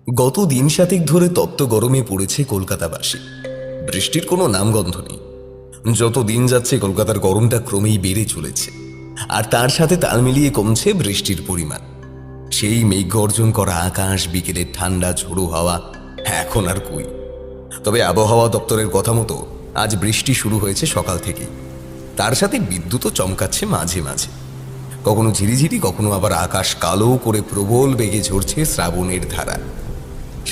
গত দিন সাতেক ধরে তপ্ত গরমে পড়েছে কলকাতাবাসী। বৃষ্টির কোনো নামগন্ধ নেই। যত দিন যাচ্ছে কলকাতার গরমটা ক্রমেই বেড়ে চলেছে, আর তার সাথে তাল মিলিয়ে কমছে বৃষ্টির পরিমাণ। সেই মেঘ গর্জন করা আকাশ, বিকেলের ঠান্ডা ঝোড়ো হাওয়া এখন আর কই। তবে আবহাওয়া দপ্তরের কথা মতো আজ বৃষ্টি শুরু হয়েছে সকাল থেকে। তার সাথে বিদ্যুৎও চমকাচ্ছে মাঝে মাঝে, কখনো ঝিরিঝিরি, কখনো আবার আকাশ কালো করে প্রবল বেগে ঝরছে শ্রাবণের ধারা।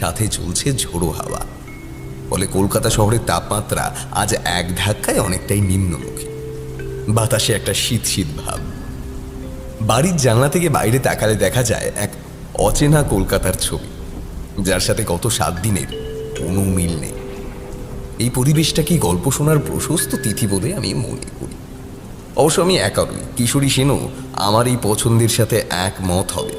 সাথে চলছে ঝোড়ো হাওয়া। ফলে কলকাতা শহরের তাপমাত্রা আজ এক ধাক্কায় অনেকটাই নিম্নমুখী। বাতাসে একটা শীত শীত ভাব। বাড়ির জানলা থেকে বাইরে তাকালে দেখা যায় এক অচেনা কলকাতার ছবি, যার সাথে গত 7 দিনের কোনো মিল নেই। এই পরিবেশটাকে গল্প শোনার প্রশস্ত তিথি বলে আমি মনে করি। অবশ্য আমি একা নই, কিশোরী সেনও আমার এই পছন্দের সাথে একমত হবে।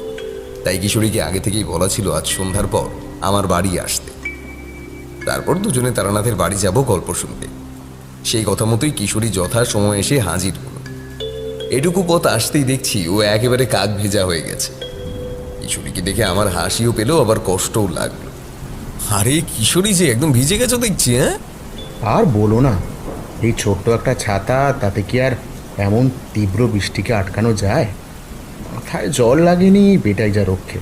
তাই কিশোরীকে আগে থেকেই বলা ছিল আজ সন্ধ্যার পর আমার বাড়ি আসতে। তারপর দুজনে তারানাথের বাড়ি যাব গল্প শুনতে। সেই কথা মতোই কিশোরী যথা সময় এসে হাজির হলো। এটুকু পথ আসতেই দেখছি ও একেবারে কাক ভেজা হয়ে গেছে। কিশোরীকে দেখে আমার হাসিও পেল, আবার কষ্টও লাগলো। আরে কিশোরী যে একদম ভিজে গেছো দেখছি। হ্যাঁ, আর বলো না, এই ছোট্ট একটা ছাতা, তাতে কি আর এমন তীব্র বৃষ্টিকে আটকানো যায়? মাথায় জল লাগেনি, পেটাই যা রক্ষে,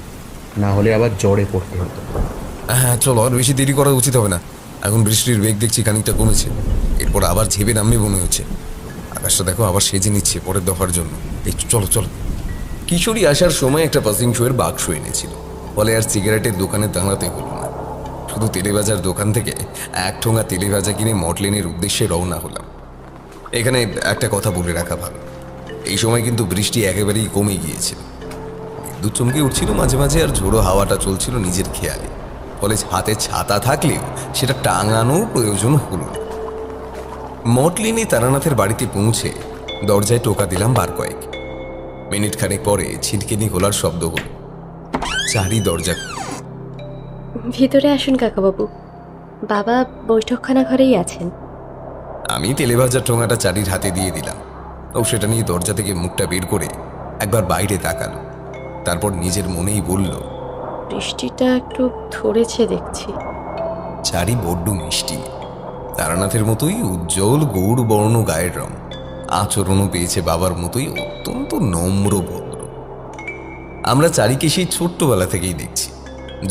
না হলে আবার জ্বরে পড়তে হতো। হ্যাঁ, চলো, আর বেশি দেরি করা উচিত হবে না। এখন বৃষ্টির বেগ দেখছি খানিকটা কমেছে, এরপর আবার ঝেপে নামবে মনে হচ্ছে। আকাশটা দেখো আবার সেজে নিচ্ছে পরের দফার জন্য। এই চলো চলো। কিশোরী আসার সময় একটা পাসিং শোয়ের বাক্স এনেছিল, ফলে আর সিগারেটের দোকানে দাঁড়াতে হলো না। শুধু তেলেভাজার দোকান থেকে এক ঠোঙা তেলেভাজা কিনে মটলেনের উদ্দেশ্যে রওনা হলাম। এখানে একটা কথা বলে রাখা ভালো, এই সময় কিন্তু বৃষ্টি একেবারেই কমে গিয়েছিল। বিদ্যুৎ চমকে উঠছিল মাঝে মাঝে, আর ঝোড়ো হাওয়াটা চলছিল নিজের খেয়ালে। ফলে হাতে ছাতা থাকলেও সেটা টাঙানোর প্রয়োজন হলো না। মটলিনে তারানাথের বাড়িতে পৌঁছে দরজায় টোকা দিলাম বার কয়েক। মিনিট খানেক পরে ছিটকিনি খোলার শব্দ হলো। চারি দরজা। ভিতরে আসুন কাকাবাবু, বাবা বৈঠকখানা ঘরেই আছেন। আমি তেলেভাজার ঠোঙাটা চারির হাতে দিয়ে দিলাম। ও সেটা নিয়ে দরজা থেকে মুখটা বের করে একবার বাইরে তাকালো। তারপর নিজের মনেই বলল, বৃষ্টিটা একটু ধরেছে দেখছি। চারি বড্ড মিষ্টি, তারানাথের মতোই উজ্জ্বল গৌর বর্ণ গায়ের রং। আচরণও পেয়েছে বাবার মতোই অত্যন্ত নম্র ভদ্র। আমরা চারিকে সেই ছোট্টবেলা থেকেই দেখছি।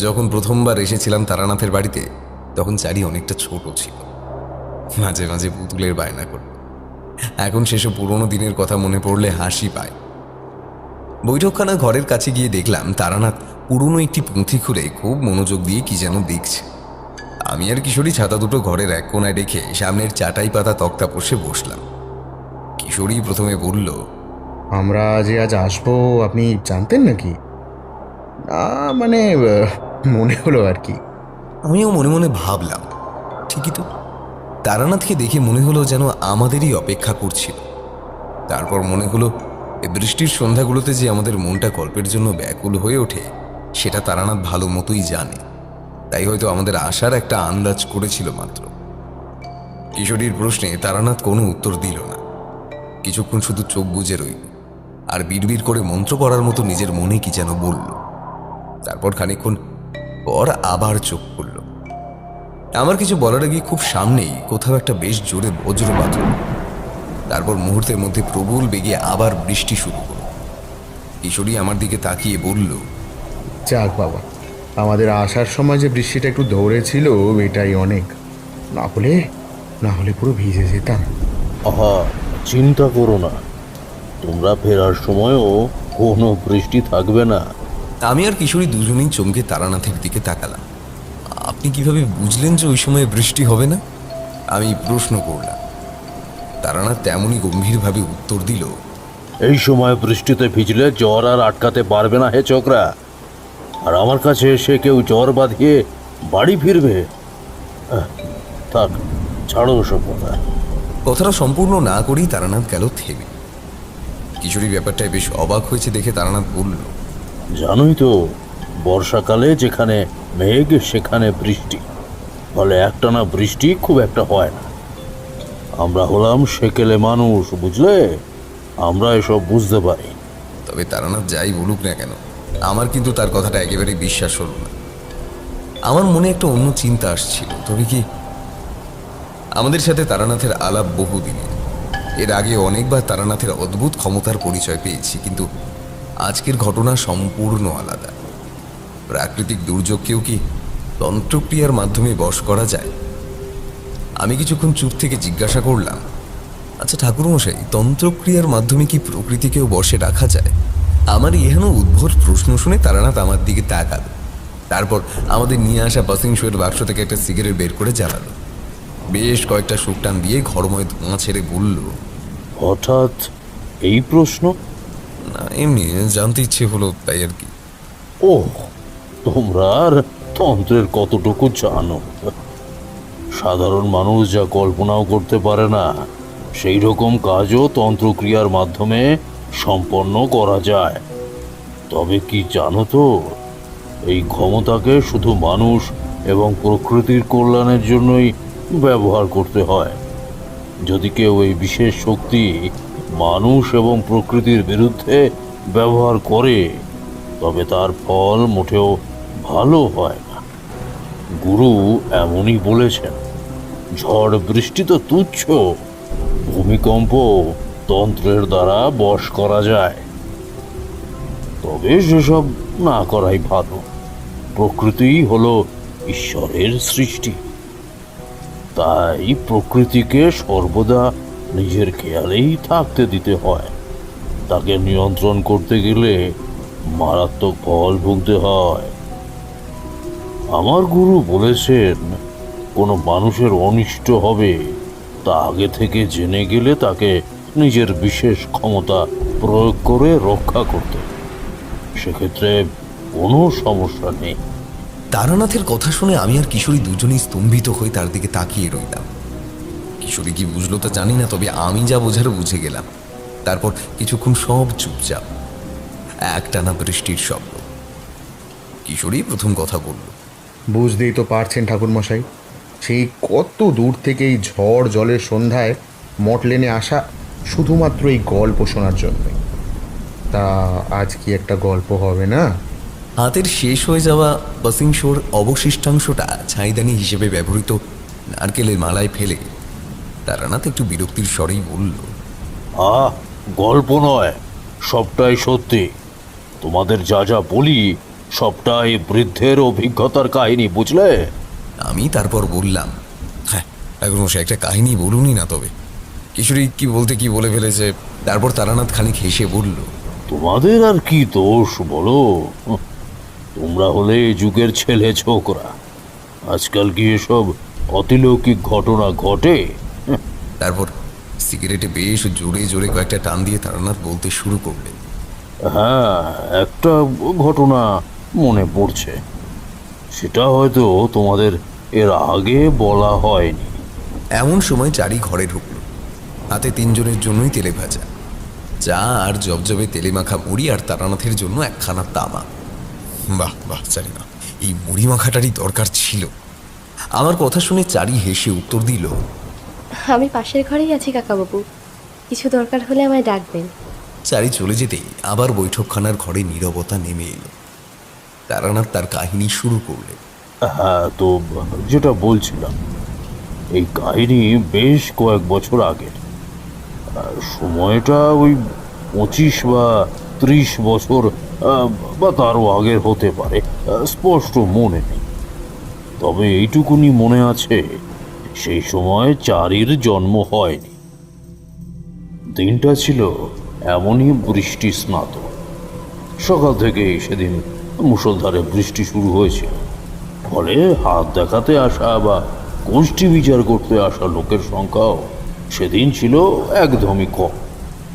যখন প্রথমবার এসেছিলাম তারানাথের বাড়িতে, তখন চারি অনেকটা ছোট ছিল, মাঝে মাঝে পুতুলের বায়না করত। এখন সেসব পুরোনো দিনের কথা মনে পড়লে হাসি পায়। বৈঠকখানা ঘরের কাছে গিয়ে দেখলাম তারানাথ পুরনো একটি পুঁথি খুলে খুব মনোযোগ দিয়ে কি যেন দেখছে। আমি আর কিশোরী ছাতা দুটো ঘরের এক কোনায় রেখে সামনের চাটাই পাতা তক্তা পোষে বসলাম। কিশোরী প্রথমে বলল, আমরা যে আজ আসবো আপনি জানতেন নাকি? না মানে মনে হলো আর কি। আমিও মনে মনে ভাবলাম, ঠিকই তো। তারানাথকে দেখে মনে হলো যেন আমাদেরই অপেক্ষা করছিল। তারপর মনে হলো এই বৃষ্টির সন্ধ্যাগুলোতে যে আমাদের মনটা গল্পের জন্য ব্যাকুল হয়ে ওঠে, সেটা তারানাথ ভালো মতোই জানে। তাই হয়তো আমাদের আশার একটা আন্দাজ করেছিল মাত্র। কিশোরীর প্রশ্নে তারানাথ কোনো উত্তর দিল না। কিছুক্ষণ শুধু চোখ বুজে রইল, আর বিড়বিড় করে মন্ত্র পড়ার মতো নিজের মনে কি যেন বলল। তারপর খানিকক্ষণ পর আবার চোখ খুলল। আমার কিছু বলার আগে খুব সামনেই কোথাও একটা বেশ জোরে বজ্রপাত হল। তারপর মুহূর্তের মধ্যে প্রবল বেগে আবার বৃষ্টি শুরু হলো। কিশোরী আমার দিকে তাকিয়ে বলল, যাক বাবা, আমাদের আসার সময় যে বৃষ্টিটা একটু দৌড়েছিল এটাই অনেক, না হলে পুরো ভিজে যেতাম। আহা, চিন্তা করো না, তোমরা ফেরার সময়ও কোনো বৃষ্টি থাকবে না। আমি আর কিশোরী দুজনেই চমকে তারানাথের দিকে তাকালাম। আপনি কিভাবে বুঝলেন যে ওই সময় বৃষ্টি হবে না? আমি প্রশ্ন করলাম। তারানাথ তেমনই গম্ভীরভাবে উত্তর দিল, এই সময় বৃষ্টিতে ভিজলে জ্বর আর আটকাতে পারবে না হে চোকরা। আর আমার কাছে এসে কেউ জ্বর বাঁধিয়ে বাড়ি ফিরবে? থাক, ছাড়ো ওসব কথা। কথাটা সম্পূর্ণ না করেই তারানাথ গেল থেমে। কিশোরী ব্যাপারটায় বেশ অবাক হয়েছে দেখে তারানাথ বলল, জানোই তো, বর্ষাকালে যেখানে মেঘ সেখানে বৃষ্টি, ফলে একটানা বৃষ্টি খুব একটা হয় না। আমরা হলাম সেকেলে মানুষ, বুঝলে? আমরা এসব বুঝতে পারি। তবে তারানাথ যাই বলুক না কেন, আমার কিন্তু তার কথাটা একেবারে বিশ্বাস হলো না। আমার মনে একটা অন্য চিন্তা আসছিল। তবে কি, আমাদের সাথে তারানাথের আলাপ বহুদিনের। এর আগে অনেকবার তারানাথের অদ্ভুত ক্ষমতার পরিচয় পেয়েছি, কিন্তু আজকের ঘটনা সম্পূর্ণ আলাদা। প্রাকৃতিক দুর্যোগকেও কি তন্ত্রক্রিয়ার মাধ্যমে বশ করা যায়? আমি কিছুক্ষণ চুপ থেকে জিজ্ঞাসা করলাম, আচ্ছা ঠাকুরমশাই, তন্ত্রক্রিয়ার মাধ্যমে কি প্রকৃতিকেও বশে রাখা যায়? আমার এহেন উদ্ভট প্রশ্ন শুনে তারানাথ আমার দিকে তাকাল। তারপর আমাদের নিয়ে আসা পাসিং শোয়ের বাক্স থেকে একটা সিগারেট বের করে জ্বালালো। বেশ কয়েকটা শুকটান দিয়ে ঘরময় ধোঁয়া ছেড়ে বলল, হঠাৎ এই প্রশ্ন? না, এমনি জানতে ইচ্ছে হলো তাই আর কি। ও, তোমরা আর তন্ত্রের কতটুকু জানো? সাধারণ মানুষ যা কল্পনাও করতে পারে না সেই রকম কাজও তন্ত্রক্রিয়ার মাধ্যমে সম্পন্ন করা যায়। তবে কি জানো তো, এই ক্ষমতাকে শুধু মানুষ এবং প্রকৃতির কল্যাণের জন্যই ব্যবহার করতে হয়। যদি কেউ এই বিশেষ শক্তি মানুষ এবং প্রকৃতির বিরুদ্ধে ব্যবহার করে, তবে তার ফল মোটেও ভালো হয় না। গুরু এমনই বলেছেন, ঝড় বৃষ্টি তো তুচ্ছ, ভূমিকম্প তন্ত্রের দ্বারা বশ করা যায়। তবে সেসব না করাই ভালো। প্রকৃতিই হলো ঈশ্বরের সৃষ্টি, তাই প্রকৃতিকে সর্বদা নিজের খেয়ালেই থাকতে দিতে হয়। তাকে নিয়ন্ত্রণ করতে গেলে মারাত্মক ফল ভুগতে হয়। আমার গুরু বলেছেন, কোনো মানুষের অনিষ্ট হবে তা আগে থেকে জেনে গেলে তাকে নিজের বিশেষ ক্ষমতা প্রয়োগ করে রক্ষা করতে। সেক্ষেত্রে কোনো সমস্যা নেই। তারানাথের কথা শুনে আমি আর কিশোরী দুজনেই স্তম্ভিত হয়ে তার দিকে তাকিয়ে রইলাম। কিশোরী কি বুঝলো তা জানি না, তবে আমি যা বোঝার বুঝে গেলাম। তারপর কিছুক্ষণ সব চুপচাপ, একটানা বৃষ্টির শব্দ। কিশোরী প্রথম কথা বলল, বুঝতেই তো পারছেন ঠাকুরমশাই, সেই কত দূর থেকে এই ঝড় জলের সন্ধ্যায় মটলেনে আসা শুধুমাত্র এই গল্প শোনার জন্যই। তা আজ কি একটা গল্প হবে না? হাতের শেষ হয়ে যাওয়া বাসিং শোর অবশিষ্টাংশটা ছাইদানি হিসেবে ব্যবহৃত নারকেলের মালায় ফেলে তারানাথ একটু বিরক্তির স্বরেই বলল, গল্প নয়, সবটাই সত্যি। তোমাদের যা যা বলি সবটাই বৃদ্ধের অভিজ্ঞতার কাহিনী, বুঝলে? আমি তারপর বললাম, হ্যাঁ এখন সে একটা কাহিনী বলুনই না। তবে কিশোরী কি বলতে কি বলে ফেলেছে। তারপর তারানাথ খানিক হেসে বলল, তোমাদের আর কি দোষ বলো? তোমরা হলে এই যুগের ছেলে ছোকরা। আজকাল কি এসব অতিলৌকিক ঘটনা ঘটে? তারপর সিগারেটে বেশ জোরে জোরে কয়েকটা টান দিয়ে তারানাথ বলতে শুরু করলেন, হ্যাঁ, একটা ঘটনা মনে পড়ছে। সেটা হয়তো তোমাদের এর আগে বলা হয়নি। এমন সময় চারি ঘরে ঢুকল, হাতে তিনজনের জন্যই তেলে ভাজা চা আর জবজবে তেলে মাখা মুড়ি, আর তারানাথের জন্য একখানা তামা। বাহ বাহ, চারি না, এই মুড়ি মাখাটারই দরকার ছিল। আমার কথা শুনে চারি হেসে উত্তর দিল, আমি পাশের ঘরেই আছি কাকাবাবু, কিছু দরকার হলে আমায় ডাকবেন। চারি চলে যেতেই আবার বৈঠকখানার ঘরে নীরবতা নেমে এলো। তারানাথ তার কাহিনী শুরু করলেন, হ্যাঁ, তো যেটা বলছিলাম, এই কাহিনী বেশ কয়েক বছর আগের। সময়টা ওই 25 বা 30 বছর বা তারও আগের হতে পারে, স্পষ্ট মনে নেই। তবে এইটুকুনি মনে আছে, সেই সময় চারির জন্ম হয়নি। দিনটা ছিল এমনই বৃষ্টি স্নাত। সকাল থেকেই সেদিন মুষলধারে বৃষ্টি শুরু হয়েছিল। ফলে হাত দেখাতে আসা বা গোষ্ঠী বিচার করতে আসা লোকের সংখ্যাও সেদিন ছিল একদমই কম।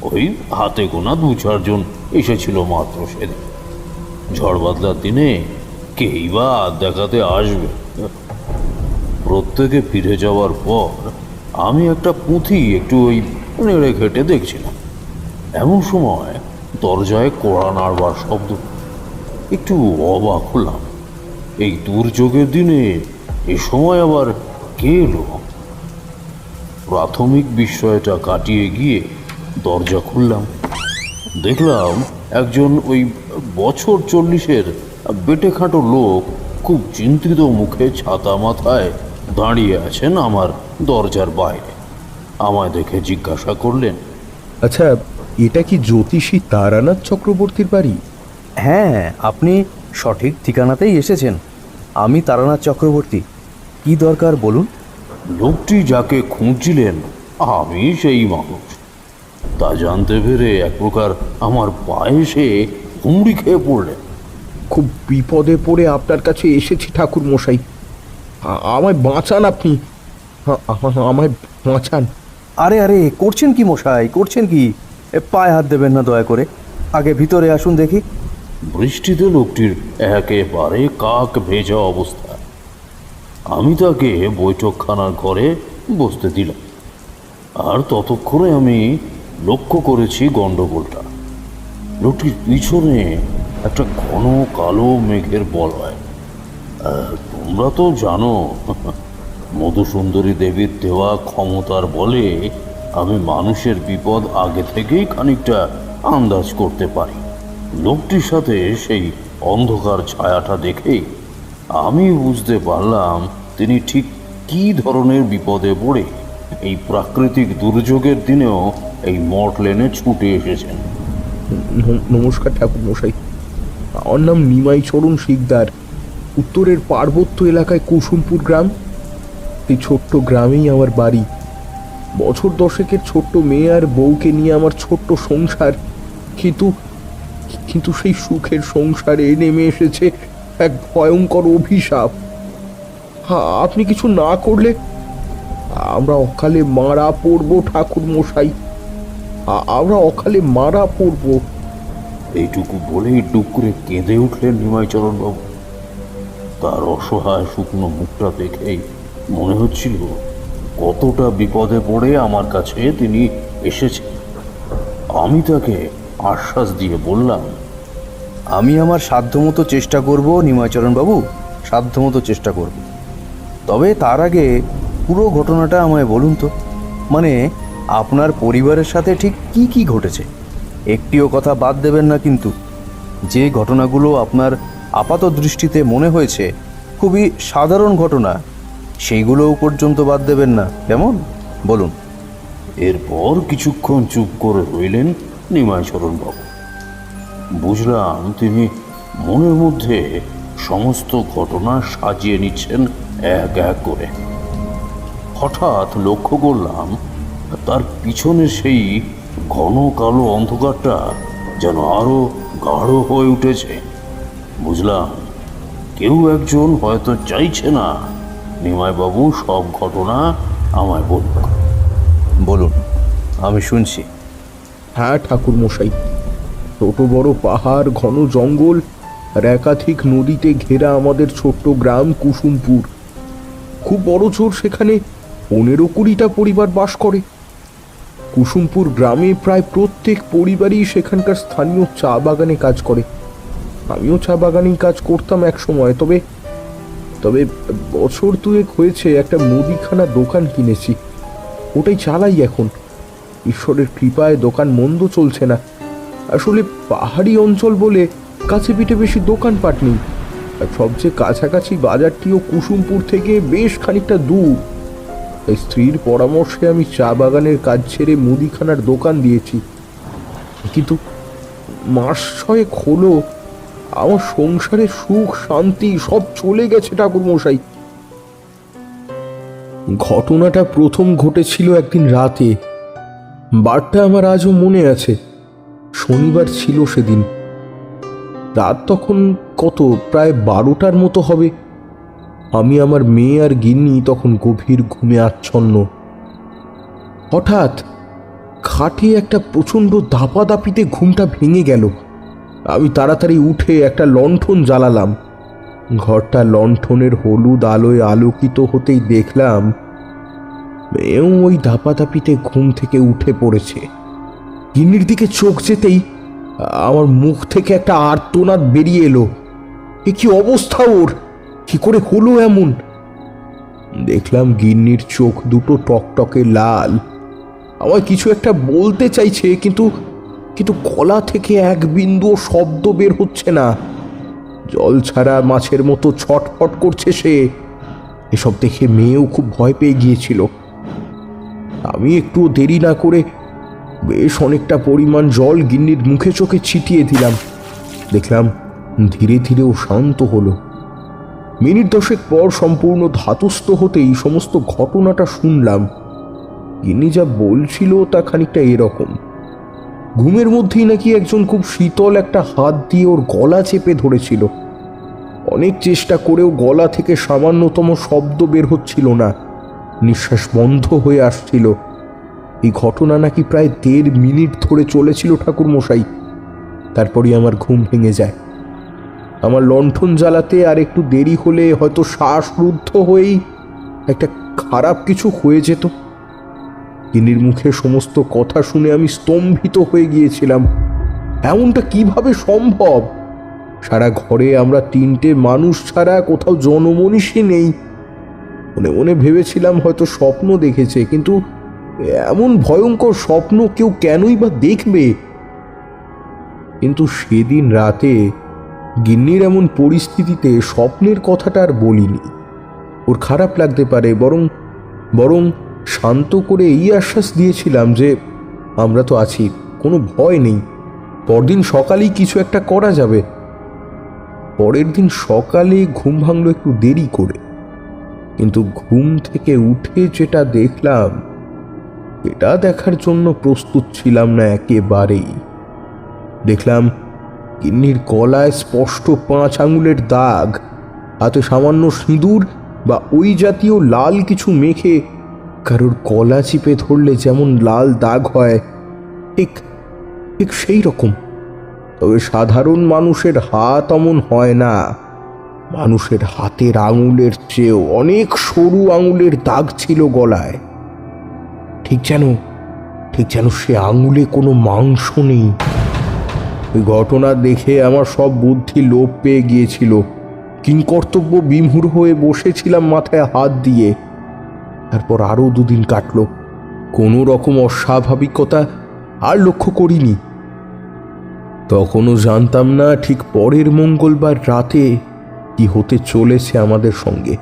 ওই হাতে গোনা 2-4 জন এসেছিল মাত্র সেদিন। ঝড় বাদলার দিনে কেই বা হাত দেখাতে আসবে। প্রত্যেকে ফিরে যাওয়ার পর আমি একটা পুঁথি একটু ওই নেড়ে ঘেটে দেখছিলাম। এমন সময় দরজায় কড়া নাড়বার শব্দ। একটু অবাক হলাম, এই দুর্যোগের দিনে এ সময় আবার কে এলো? প্রাথমিক বিস্ময়টা কাটিয়ে গিয়ে দরজা খুললাম। দেখলাম একজন ওই বছর 40-এর বেটে খাটো লোক খুব চিন্তিত মুখে ছাতা মাথায় দাঁড়িয়ে আছেন আমার দরজার বাইরে। আমায় দেখে জিজ্ঞাসা করলেন, আচ্ছা, এটা কি জ্যোতিষী তারানাথ চক্রবর্তীর বাড়ি? হ্যাঁ, আপনি সঠিক ঠিকানাতেই এসেছেন। আমি তারানাথ চক্রবর্তী। কি দরকার বলুন। লোকটি যাকে খুঁজছিলেন আমি সেই মানুষ। তা জানতে পেরে এক প্রকার আমার পায়ে সে হুমড়ি খেয়ে পড়লেন। খুব বিপদে পড়ে আপনার কাছে এসেছি ঠাকুর মশাই, আমায় বাঁচান আপনি, আমায় বাঁচান। আরে আরে, করছেন কি মশাই, করছেন কি? পায়ে হাত দেবেন না দয়া করে। আগে ভিতরে আসুন দেখি। বৃষ্টিতে লোকটির একেবারে কাক ভেজা অবস্থা। আমি তাকে বৈঠকখানার ঘরে বসতে দিলাম। আর ততক্ষণে আমি লক্ষ্য করেছি গণ্ডগোলটা। লোকটির পিছনে একটা ঘন কালো মেঘের বলয়। তোমরা তো জানো, মধুসুন্দরী দেবীর দেওয়া ক্ষমতার বলে আমি মানুষের বিপদ আগে থেকেই খানিকটা আন্দাজ করতে পারি। লোকটির সাথে সেই অন্ধকার ছায়াটা দেখেই আমি বুঝতে পারলাম তিনি ঠিক কী ধরনের বিপদে পড়ে এই প্রাকৃতিক দুর্যোগের দিনেও এই মঠ লেনে ছুটে এসেছেন। নমস্কার ঠাকুর মশাই, আমার নাম নিমাই চরণ শিকদার। উত্তরের পার্বত্য এলাকায় কুসুমপুর গ্রাম, এই ছোট্ট গ্রামেই আমার বাড়ি। বছর দশেকের ছোট্ট মেয়ে আর বউকে নিয়ে আমার ছোট্ট সংসার, কিন্তু কিন্তু সেই সুখের সংসারে নেমে এসেছে এক ভয়ঙ্কর অভিশাপ। আপনি কিছু না করলে আমরা অকালে মারা পড়ব ঠাকুর মশাই, আমরা অকালে মারা পড়ব। এইটুকু বলেই টুক করে কেঁদে উঠলেন নিমাইচরণবাবু। তার অসহায় শুকনো মুখটা দেখেই মনে হচ্ছিল কতটা বিপদে পড়ে আমার কাছে তিনি এসেছেন। আমি তাকে আশ্বাস দিয়ে বললাম, আমি আমার সাধ্যমতো চেষ্টা করব নিমাইচরণবাবু, সাধ্যমতো চেষ্টা করব। তবে তার আগে পুরো ঘটনাটা আমায় বলুন তো। মানে আপনার পরিবারের সাথে ঠিক কি কি ঘটেছে, একটিও কথা বাদ দেবেন না কিন্তু। যে ঘটনাগুলো আপনার আপাত দৃষ্টিতে মনে হয়েছে খুবই সাধারণ ঘটনা, সেইগুলোও পর্যন্ত বাদ দেবেন না, কেমন? বলুন। এরপর কিছুক্ষণ চুপ করে রইলেন নিমাইচরণবাবু। বুঝলাম তিনি মনের মধ্যে সমস্ত ঘটনা সাজিয়ে নিচ্ছেন এক এক করে। হঠাৎ লক্ষ্য করলাম তার পিছনে সেই ঘন কালো অন্ধকারটা যেন আরো গাঢ় হয়ে উঠেছে। বুঝলাম কেউ একজন হয়তো চাইছে না নিমাইবাবু সব ঘটনা আমায় বলুক। বলুন, আমি শুনছি। হ্যাঁ ঠাকুর মশাই, ছোট বড় পাহাড়, ঘন জঙ্গল আর একাধিক নদীতে ঘেরা আমাদের ছোট্ট গ্রাম কুসুমপুর। খুব বড় জোর সেখানে 15-20টা পরিবার বাস করে। কুসুমপুর গ্রামে প্রায় প্রত্যেক পরিবারই সেখানকার স্থানীয় চা বাগানে কাজ করে। আমিও চা বাগানেই কাজ করতাম এক সময়। তবে তবে বছর দুয়েক হয়েছে একটা মুদিখানা দোকান কিনেছি, ওটাই চালাই এখন। ঈশ্বরের কৃপায় দোকান মন্দ চলছে না। আসলে পাহাড়ি অঞ্চল বলে কাছে পিঠে বেশি দোকানপাট নেই, আর সবচেয়ে কাছাকাছি বাজারটিও কুসুমপুর থেকে বেশ খানিকটা দূর। তাই স্ত্রীর পরামর্শে আমি চা বাগানের কাজ ছেড়ে মুদিখানার দোকান দিয়েছি। কিন্তু মাস 6 হলো আমার সংসারে সুখ শান্তি সব চলে গেছে ঠাকুর মশাই। ঘটনাটা প্রথম ঘটেছিল একদিন রাতে। বারটা আমার আজও মনে আছে। শনিবার ছিল সেদিন। রাত তখন কত, প্রায় 12টার মতো হবে। আমি, আমার মেয়ে আর গিন্নি তখন গভীর ঘুমে আচ্ছন্ন। হঠাৎ খাটে একটা প্রচণ্ড দাপাদাপিতে ঘুমটা ভেঙে গেল। আমি তাড়াতাড়ি উঠে একটা লণ্ঠন জ্বালালাম। ঘরটা লণ্ঠনের হলুদ আলোয় আলোকিত হতেই দেখলাম মেয়েও ওই দাপাদাপিতে ঘুম থেকে উঠে পড়েছে। গিন্নির দিকে চোখ যেতেই আমার মুখ থেকে একটা আর্তনাদ বেরিয়ে এলো। এ কি অবস্থা ওর, কি করে হলো এমন? দেখলাম গিন্নির চোখ দুটো টকটকে লাল। আমায় কিছু একটা বলতে চাইছে, কিন্তু গলা থেকে এক বিন্দু শব্দ বের হচ্ছে না। জল ছাড়া মাছের মতো ছটফট করছে সে। এসব দেখে মেয়েও খুব ভয় পেয়ে গিয়েছিল। আমি একটু দেরি না করে বেশ অনেকটা পরিমাণ জল গিন্নির মুখে চোখে ছিটিয়ে দিলাম। দেখলাম ধীরে ধীরে ও শান্ত হলো। মিনিট 10 পর সম্পূর্ণ ধাতস্থ হতেই সমস্ত ঘটনাটা শুনলাম। গিন্নি যা বলছিল তা খানিকটা এরকম: ঘুমের মধ্যেই নাকি একজন খুব শীতল একটা হাত দিয়ে ওর গলা চেপে ধরেছিল। অনেক চেষ্টা করেও গলা থেকে সামান্যতম শব্দ বের হচ্ছিল না, নিঃশ্বাস বন্ধ হয়ে আসছিল। এই ঘটনা নাকি প্রায় 1.5 মিনিট ধরে চলেছিল ঠাকুর মশাই। তারপরই আমার ঘুম ভেঙে যায়। আমার লণ্ঠন জ্বালাতে আর একটু দেরি হলে হয়তো শ্বাসরুদ্ধ হয়েই একটা খারাপ কিছু হয়ে যেত। গিন্নির মুখে সমস্ত কথা শুনে আমি স্তম্ভিত হয়ে গিয়েছিলাম। এমনটা কিভাবে সম্ভব? সারা ঘরে আমরা 3টে মানুষ ছাড়া কোথাও জনমনীষী নেই। মনে মনে ভেবেছিলাম হয়তো স্বপ্ন দেখেছে, কিন্তু এমন ভয়ঙ্কর স্বপ্ন কেউ কেনই বা দেখবে? কিন্তু সেদিন রাতে গিন্নির এমন পরিস্থিতিতে স্বপ্নের কথাটা আর বলিনি। ওর খারাপ লাগতে পারে, বরং শান্ত করে এই আশ্বাস দিয়েছিলাম যে আমরা তো আছি, কোনো ভয় নেই, পরদিন সকালেই কিছু একটা করা যাবে। পরের দিন সকালে ঘুম ভাঙলো একটু দেরি করে, কিন্তু ঘুম থেকে উঠে যেটা দেখলাম এটা দেখার জন্য প্রস্তুত ছিলাম না একেবারেই। দেখলাম গিন্নির গলায় স্পষ্ট 5 আঙুলের দাগ, হাতে সামান্য সিঁদুর বা ওই জাতীয় লাল কিছু মেখে কারোর গলা চিপে ধরলে যেমন লাল দাগ হয় ঠিক ঠিক সেই রকম। তবে সাধারণ মানুষের হাত অমন হয় না। মানুষের হাতের আঙুলের চেয়েও অনেক সরু আঙুলের দাগ ছিল গলায়। ঠিক যেন সে আঙুলে কোনো মাংস নেই। ওই ঘটনা দেখে আমার সব বুদ্ধি লোপ পেয়ে গিয়েছিল। কিংকর্তব্য বিমূঢ় হয়ে বসেছিলাম মাথায় হাত দিয়ে। তারপর আরও 2 দিন কাটল, কোনো রকম অস্বাভাবিকতা আর লক্ষ্য করিনি। তখনও জানতাম না ঠিক পরের মঙ্গলবার রাতে কি হতে চলেছে আমাদের সঙ্গে।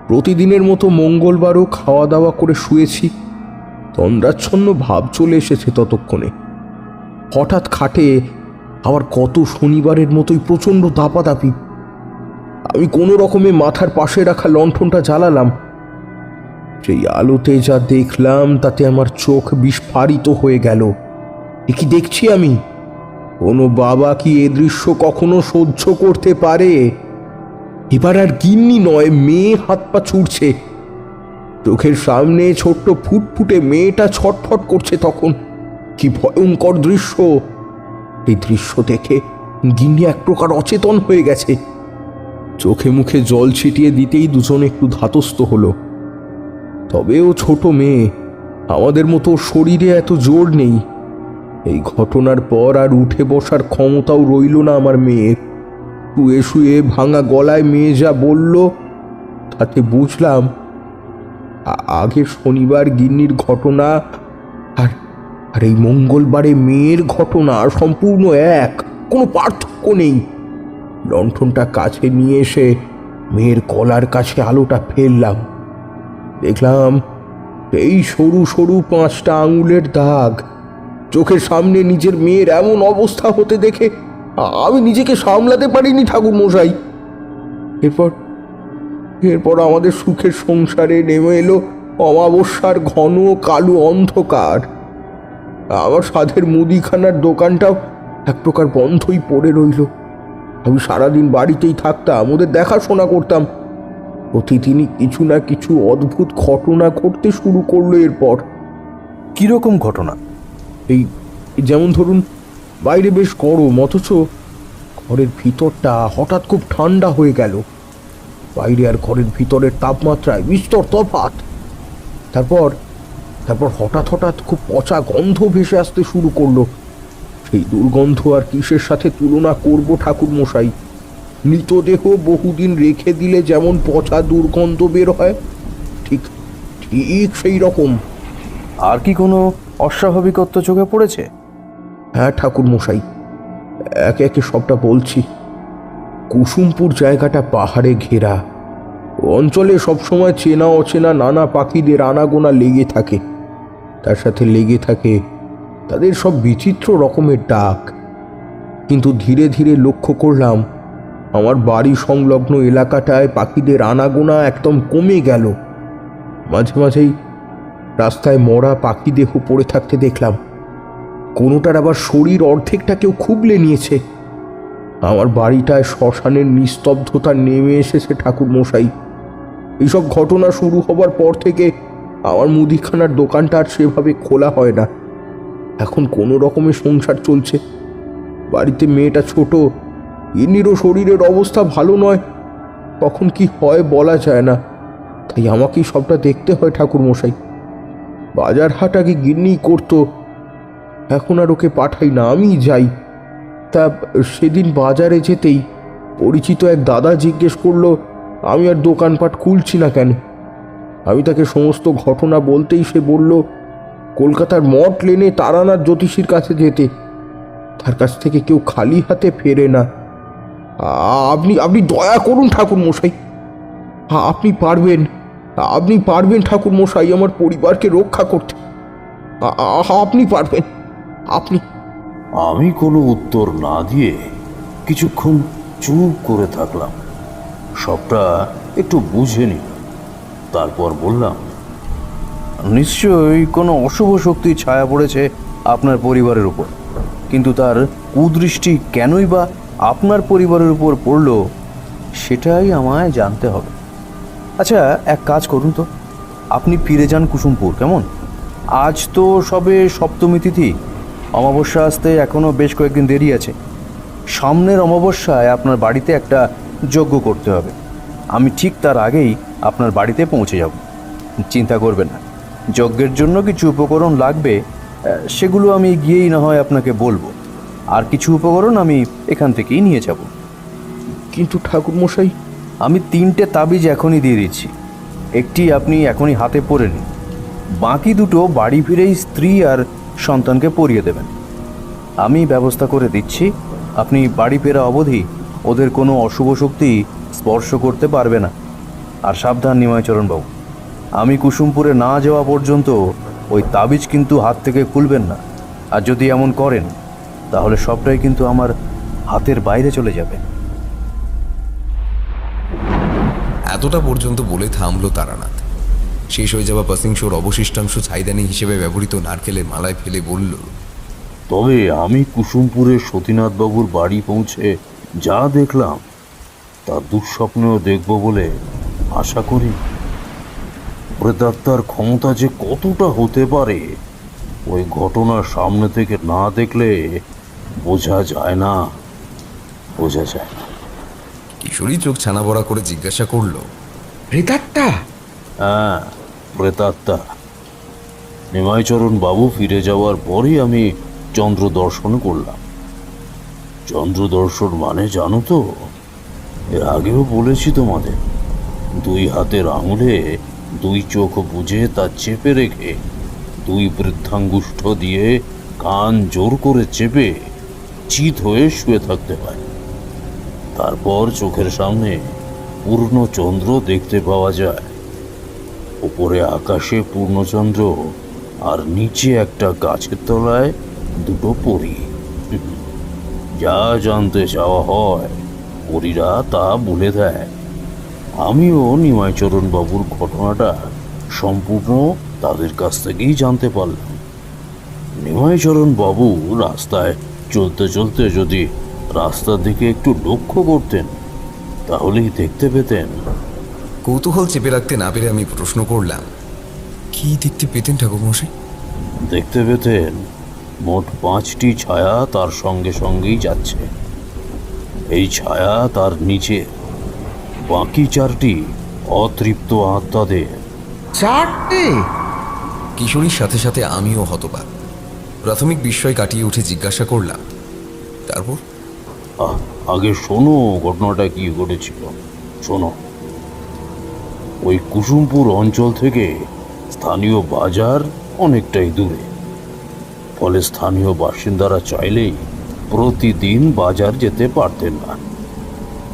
প্রতিদিনের মতো মঙ্গলবারও খাওয়া দাওয়া করে শুয়েছি। তন্দ্রাচ্ছন্ন ভাব চলে এসেছে ততক্ষণে। হঠাৎ খাটে আবার কত শনিবারের মতোই প্রচণ্ড দাপাদাপি। আমি কোনো রকমে মাথার পাশে রাখা লণ্ঠনটা জ্বালালাম। সেই আলোতে যা দেখলাম তাতে আমার চোখ বিস্ফারিত হয়ে গেল। এ কি দেখছি আমি? কোনো বাবা কি এ দৃশ্য কখনো সহ্য করতে পারে? এবার আর গিন্নি নয়, মেয়ে হাত পা ছুটছে। চোখের সামনে ছোট্ট ফুটফুটে মেয়েটা ছটফট করছে তখন। কি ভয়ঙ্কর দৃশ্য! এই দৃশ্য দেখে গিন্নি এক প্রকার অচেতন হয়ে গেছে। চোখে মুখে জল ছিটিয়ে দিতেই দুজনে একটু ধাতস্থ হলো। তবে ও ছোট মেয়ে, আমাদের মতো শরীরে এত জোর নেই। এই ঘটনার পর আর উঠে বসার ক্ষমতাও রইল না আমার মেয়ের। শুয়ে শুয়ে ভাঙা গলায় মেয়ে যা বলল তাতে বুঝলাম আগের শনিবার গিন্নির ঘটনা আর এই মঙ্গলবারে মেয়ের ঘটনা সম্পূর্ণ এক, কোনো পার্থক্য নেই। লণ্ঠনটা কাছে নিয়ে এসে মেয়ের গলার কাছে আলোটা ফেললাম। দেখলাম এই সরু সরু 5টা আঙুলের দাগ। চোখের সামনে নিজের মেয়ের এমন অবস্থা হতে দেখে আমি নিজেকে সামলাতে পারিনি ঠাকুর মশাই। এরপর আমাদের সুখের সংসারে নেমে এলো অমাবস্যার ঘন কালো অন্ধকার। আমার সাধের মুদিখানার দোকানটাও এক প্রকার বন্ধই পড়ে রইল। আমি সারাদিন বাড়িতেই থাকতাম, ওদের দেখাশোনা করতাম। প্রতিদিনই কিছু না কিছু অদ্ভুত ঘটনা ঘটতে শুরু করলো। এরপর কিরকম ঘটনা? এই যেমন ধরুন, বাইরে বেশ গরম, অথচ ঘরের ভিতরটা হঠাৎ খুব ঠান্ডা হয়ে গেল। বাইরে আর ঘরের ভিতরের তাপমাত্রায় বিস্তর তফাৎ। তারপর হঠাৎ খুব পচা গন্ধ ভেসে আসতে শুরু করলো। সেই দুর্গন্ধ আর কিসের সাথে তুলনা করব ঠাকুর মশাই? মৃতদেহ বহুদিন রেখে দিলে যেমন পচা দুর্গন্ধ বের হয়, ঠিক সেই রকম। আর কি কোনো অস্বাভাবিকত্ব চোখে পড়েছে? হ্যাঁ ঠাকুর মশাই, একে একে সবটা বলছি। কুসুমপুর জায়গাটা পাহাড়ে ঘেরা। অঞ্চলে সবসময় চেনা অচেনা নানা পাখিদের আনাগোনা লেগে থাকে, তার সাথে লেগে থাকে তাদের সব বিচিত্র রকমের ডাক। কিন্তু ধীরে ধীরে লক্ষ্য করলাম আমার বাড়ি সংলগ্ন এলাকাটায় পাখিদের আনাগোনা একদম কমে গেল। মাঝে মাঝেই রাস্তায় মরা পাখি দেহ পড়ে থাকতে দেখলাম, কোনোটার আবার শরীর অর্ধেকটা কেউ খুবলে নিয়েছে। আমার বাড়িটায় শ্মশানের নিস্তব্ধতা নেমে এসেছে ঠাকুর মশাই। এইসব ঘটনা শুরু হবার পর থেকে আমার মুদিখানার দোকানটা আর সেভাবে খোলা হয় না। এখন কোনো রকমের সংসার চলছে। বাড়িতে মেয়েটা ছোট, এমনিরও শরীরের অবস্থা ভালো নয়, কখন কি হয় বলা যায় না। তাই আমাকেই সবটা দেখতে হয় ঠাকুর মশাই। বাজার হাট আগে গিন্নি করতো, এখন আর ওকে পাঠাই না, আমিই যাই। তা সেদিন বাজারে যেতেই পরিচিত এক দাদা জিজ্ঞেস করলো আমি আর দোকানপাট খুলছি না কেন। আমি তাকে সমস্ত ঘটনা বলতেই সে বলল কলকাতার মঠ লেনে তারানাথ জ্যোতিষীর কাছে যেতে, তার কাছ থেকে কেউ খালি হাতে ফেরে না। আপনি আপনি দয়া করুন ঠাকুর মশাই, আপনি পারবেন, আপনি পারবেন ঠাকুর মশাই আমার পরিবারকে রক্ষা করতে। আপনি পারবেন, আপনি। আমি কোনো উত্তর না দিয়ে কিছুক্ষণ চুপ করে থাকলাম, সবটা একটু বুঝে নিলাম। তারপর বললাম, নিশ্চয়ই কোনো অশুভ শক্তির ছায়া পড়েছে আপনার পরিবারের উপর, কিন্তু তার কুদৃষ্টি কেনই বা আপনার পরিবারের উপর পড়ল সেটাই আমায় জানতে হবে। আচ্ছা, এক কাজ করুন তো, আপনি ফিরে যান কুসুমপুর, কেমন? আজ তো সবে সপ্তমী তিথি, অমাবস্যা আসতে এখনও বেশ কয়েকদিন দেরি আছে। সামনের অমাবস্যায় আপনার বাড়িতে একটা যজ্ঞ করতে হবে। আমি ঠিক তার আগেই আপনার বাড়িতে পৌঁছে যাব। চিন্তা করবেন না, যজ্ঞের জন্য কিছু উপকরণ লাগবে, সেগুলো আমি গিয়েই না হয় আপনাকে বলবো। আর কিছু উপকরণ আমি এখান থেকেই নিয়ে যাব। কিন্তু ঠাকুর মশাই, আমি 3টে তাবিজ এখনই দিয়ে দিচ্ছি, একটি আপনি এখনই হাতে পরে নিন, বাকি দুটো বাড়ি ফিরেই স্ত্রী আর সন্তানকে পরিয়ে দেবেন। আমি ব্যবস্থা করে দিচ্ছি, আপনি বাড়ি ফেরা অবধি ওদের কোনো অশুভ শক্তি স্পর্শ করতে পারবে না। আর সাবধান নিমাইচরণ বাবু, আমি কুসুমপুরে না যাওয়া পর্যন্ত ওই তাবিজ কিন্তু হাত থেকে খুলবেন না। আর যদি এমন করেন তাহলে সবটাই কিন্তু আমার হাতের বাইরে চলে যাবে। এতটা পর্যন্ত বলে থামলো তারানাথ। শেষ হয়ে যাওয়া পাসিংশোর অবশিষ্টাংশ ছাইদানি হিসেবে ব্যবহৃত নারকেলের মালায় ফেলে বলল, তবে আমি কুসুমপুরের সতীনাথবাবুর বাড়ি পৌঁছে যা দেখলাম তা দুঃস্বপ্নেও দেখব বলে আশা করি। প্রেতাত্মার ক্ষমতা যে কতটা হতে পারে ওই ঘটনার সামনে থেকে না দেখলে বোঝা যায় না। কিশোরী চোখ ছানা বড়া করে জিজ্ঞাসা করলো, প্রেতাত্মা? হ্যাঁ, প্রেতাত্মা। নিমাইচরণ বাবু ফিরে যাওয়ার পরই আমি চন্দ্র দর্শন করলাম। চন্দ্র দর্শন মানে জানো তো? এর আগেও বলেছি তোমাদের, 2 হাতের আঙুলে 2 চোখ বুজে তা চেপে রেখে 2 বৃদ্ধাঙ্গুষ্ঠ দিয়ে কান জোর করে চেপে চিত হয়ে শুয়ে থাকতে হয়। তারপর চোখের সামনে পূর্ণ চন্দ্র দেখতে পাওয়া যায়। উপরে আকাশে পূর্ণচন্দ্র আর নিচে একটা গাছের তলায় 2 পরী। যা জানতে চাওয়া হয় পরীরা তা বলে দেয়। আমিও নিমাইচরণ বাবুর ঘটনাটা সম্পূর্ণ তাদের কাছ থেকেই জানতে পারলাম। নিমাইচরণ বাবু রাস্তায় চলতে চলতে যদি রাস্তার দিকে একটু লক্ষ্য করতেন তাহলেই দেখতে পেতেন। কৌতূহল চেপে রাখতে না পেরে আমি প্রশ্ন করলাম, কি দেখতে পেতেন ঠাকুরমশাই? দেখতে পেতেন মোট 5টি ছায়া তার সঙ্গে সঙ্গেই যাচ্ছে। এই ছায়া তার নিচে, বাকি 4টি অতৃপ্ত আত্মাদের। 4টে? কিশোরীর সাথে সাথে আমিও হতবাক। প্রাথমিক বিস্ময় কাটিয়ে উঠে জিজ্ঞাসা করলাম, তারপর? আগে শোনো ঘটনাটা কি ঘটেছিল। শোনো, ওই কুসুমপুর অঞ্চল থেকে স্থানীয় বাজার অনেকটাই দূরে, ফলে স্থানীয় বাসিন্দারা চাইলেই প্রতিদিন বাজার যেতে পারতেন না।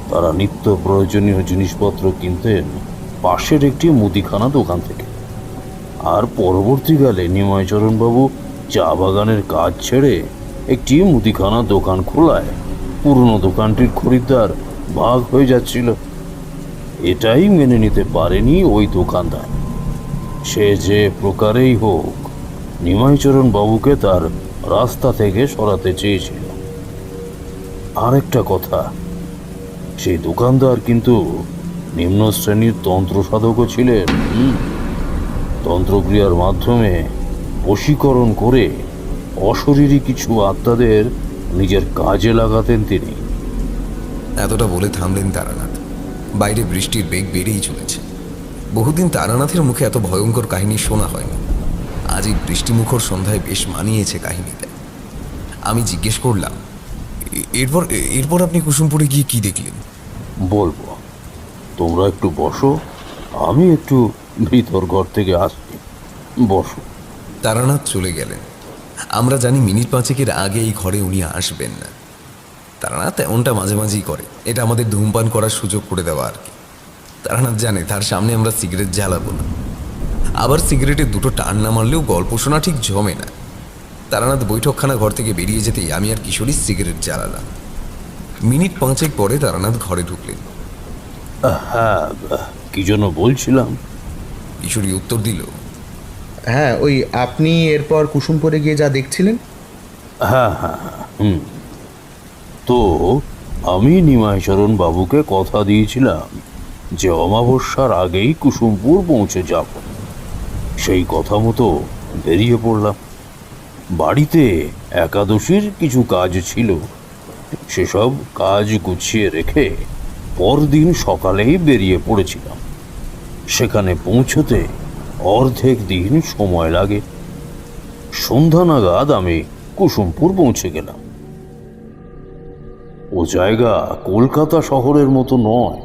তারা নিত্য প্রয়োজনীয় জিনিসপত্র কিনতেন পাশের একটি মুদিখানা দোকান থেকে। আর পরবর্তীকালে নিমাইচরণবাবু চা বাগানের কাজ ছেড়ে একটি মুদিখানা দোকান খোলায় পুরনো দোকানটির খরিদ্দার ভাগ হয়ে যাচ্ছিল। এটাই মেনে নিতে পারেনি ওই দোকানদার। সে যে প্রকারেই হোক নিমাইচরণ বাবুকে তার রাস্তা থেকে সরাতে চেয়েছিল। আরেকটা কথা, সেই দোকানদার কিন্তু নিম্ন শ্রেণীর তন্ত্র সাধকও ছিলেন। তন্ত্রক্রিয়ার মাধ্যমে বশীকরণ করে অশরীরী কিছু আত্মাদের নিজের কাজে লাগাতেন তিনি। এতটা বলে থামলেন তারানাথ। বাইরে বৃষ্টির বেগ বেড়েই চলেছে। বহুদিন তারানাথের মুখে এত ভয়ঙ্কর কাহিনী শোনা হয়নি। আজ এই বৃষ্টিমুখর সন্ধ্যায় বেশ মানিয়েছে কাহিনীটা। আমি জিজ্ঞেস করলাম, এরপর এরপর আপনি কুসুমপুরে গিয়ে কি দেখলেন? বলবো, তোমরা একটু বসো, আমি একটু ভিতর ঘর থেকে আসছি। বসো। তারানাথ চলে গেলেন। আমরা জানি মিনিট পাঁচেকের আগে এই ঘরে উনি আসবেন না। তারানাথ এমনটা মাঝে মাঝেই করে, এটা আমাদের ধূমপান করার সুযোগ করে দেওয়া আর কি। তারানাথ জানে তার সামনে আমরা সিগারেট জ্বালাবো না। আবার সিগারেটের দুটো টান না মারলেও গল্প শোনা ঠিক জমে না। তারানাথ বৈঠকখানা ঘর থেকে বেরিয়ে যেতেই আমি আর কিশোরী সিগারেট জ্বালালাম। মিনিট পাঁচেক পরে তারানাথ ঘরে ঢুকলেন। হ্যাঁ, কি জন্য বলছিলাম? কিশোরী উত্তর দিল, হ্যাঁ, ওই আপনি এরপর কুসুমপুরে গিয়ে যা দেখছিলেন। হ্যাঁ হ্যাঁ হ্যাঁ, তো আমি নিমাইচরণ বাবুকে কথা দিয়েছিলাম যে অমাবস্যার আগেই কুসুমপুর পৌঁছে যাব। সেই কথা মতো বেরিয়ে পড়লাম। বাড়িতে একাদশীর কিছু কাজ ছিল, সেসব কাজ গুছিয়ে রেখে পরদিন সকালেই বেরিয়ে পড়েছিলাম। সেখানে পৌঁছতে অর্ধেক দিন সময় লাগে। সন্ধ্যা নাগাদ আমি কুসুমপুর পৌঁছে গেলাম। ও জায়গা কলকাতা শহরের মতো নয়,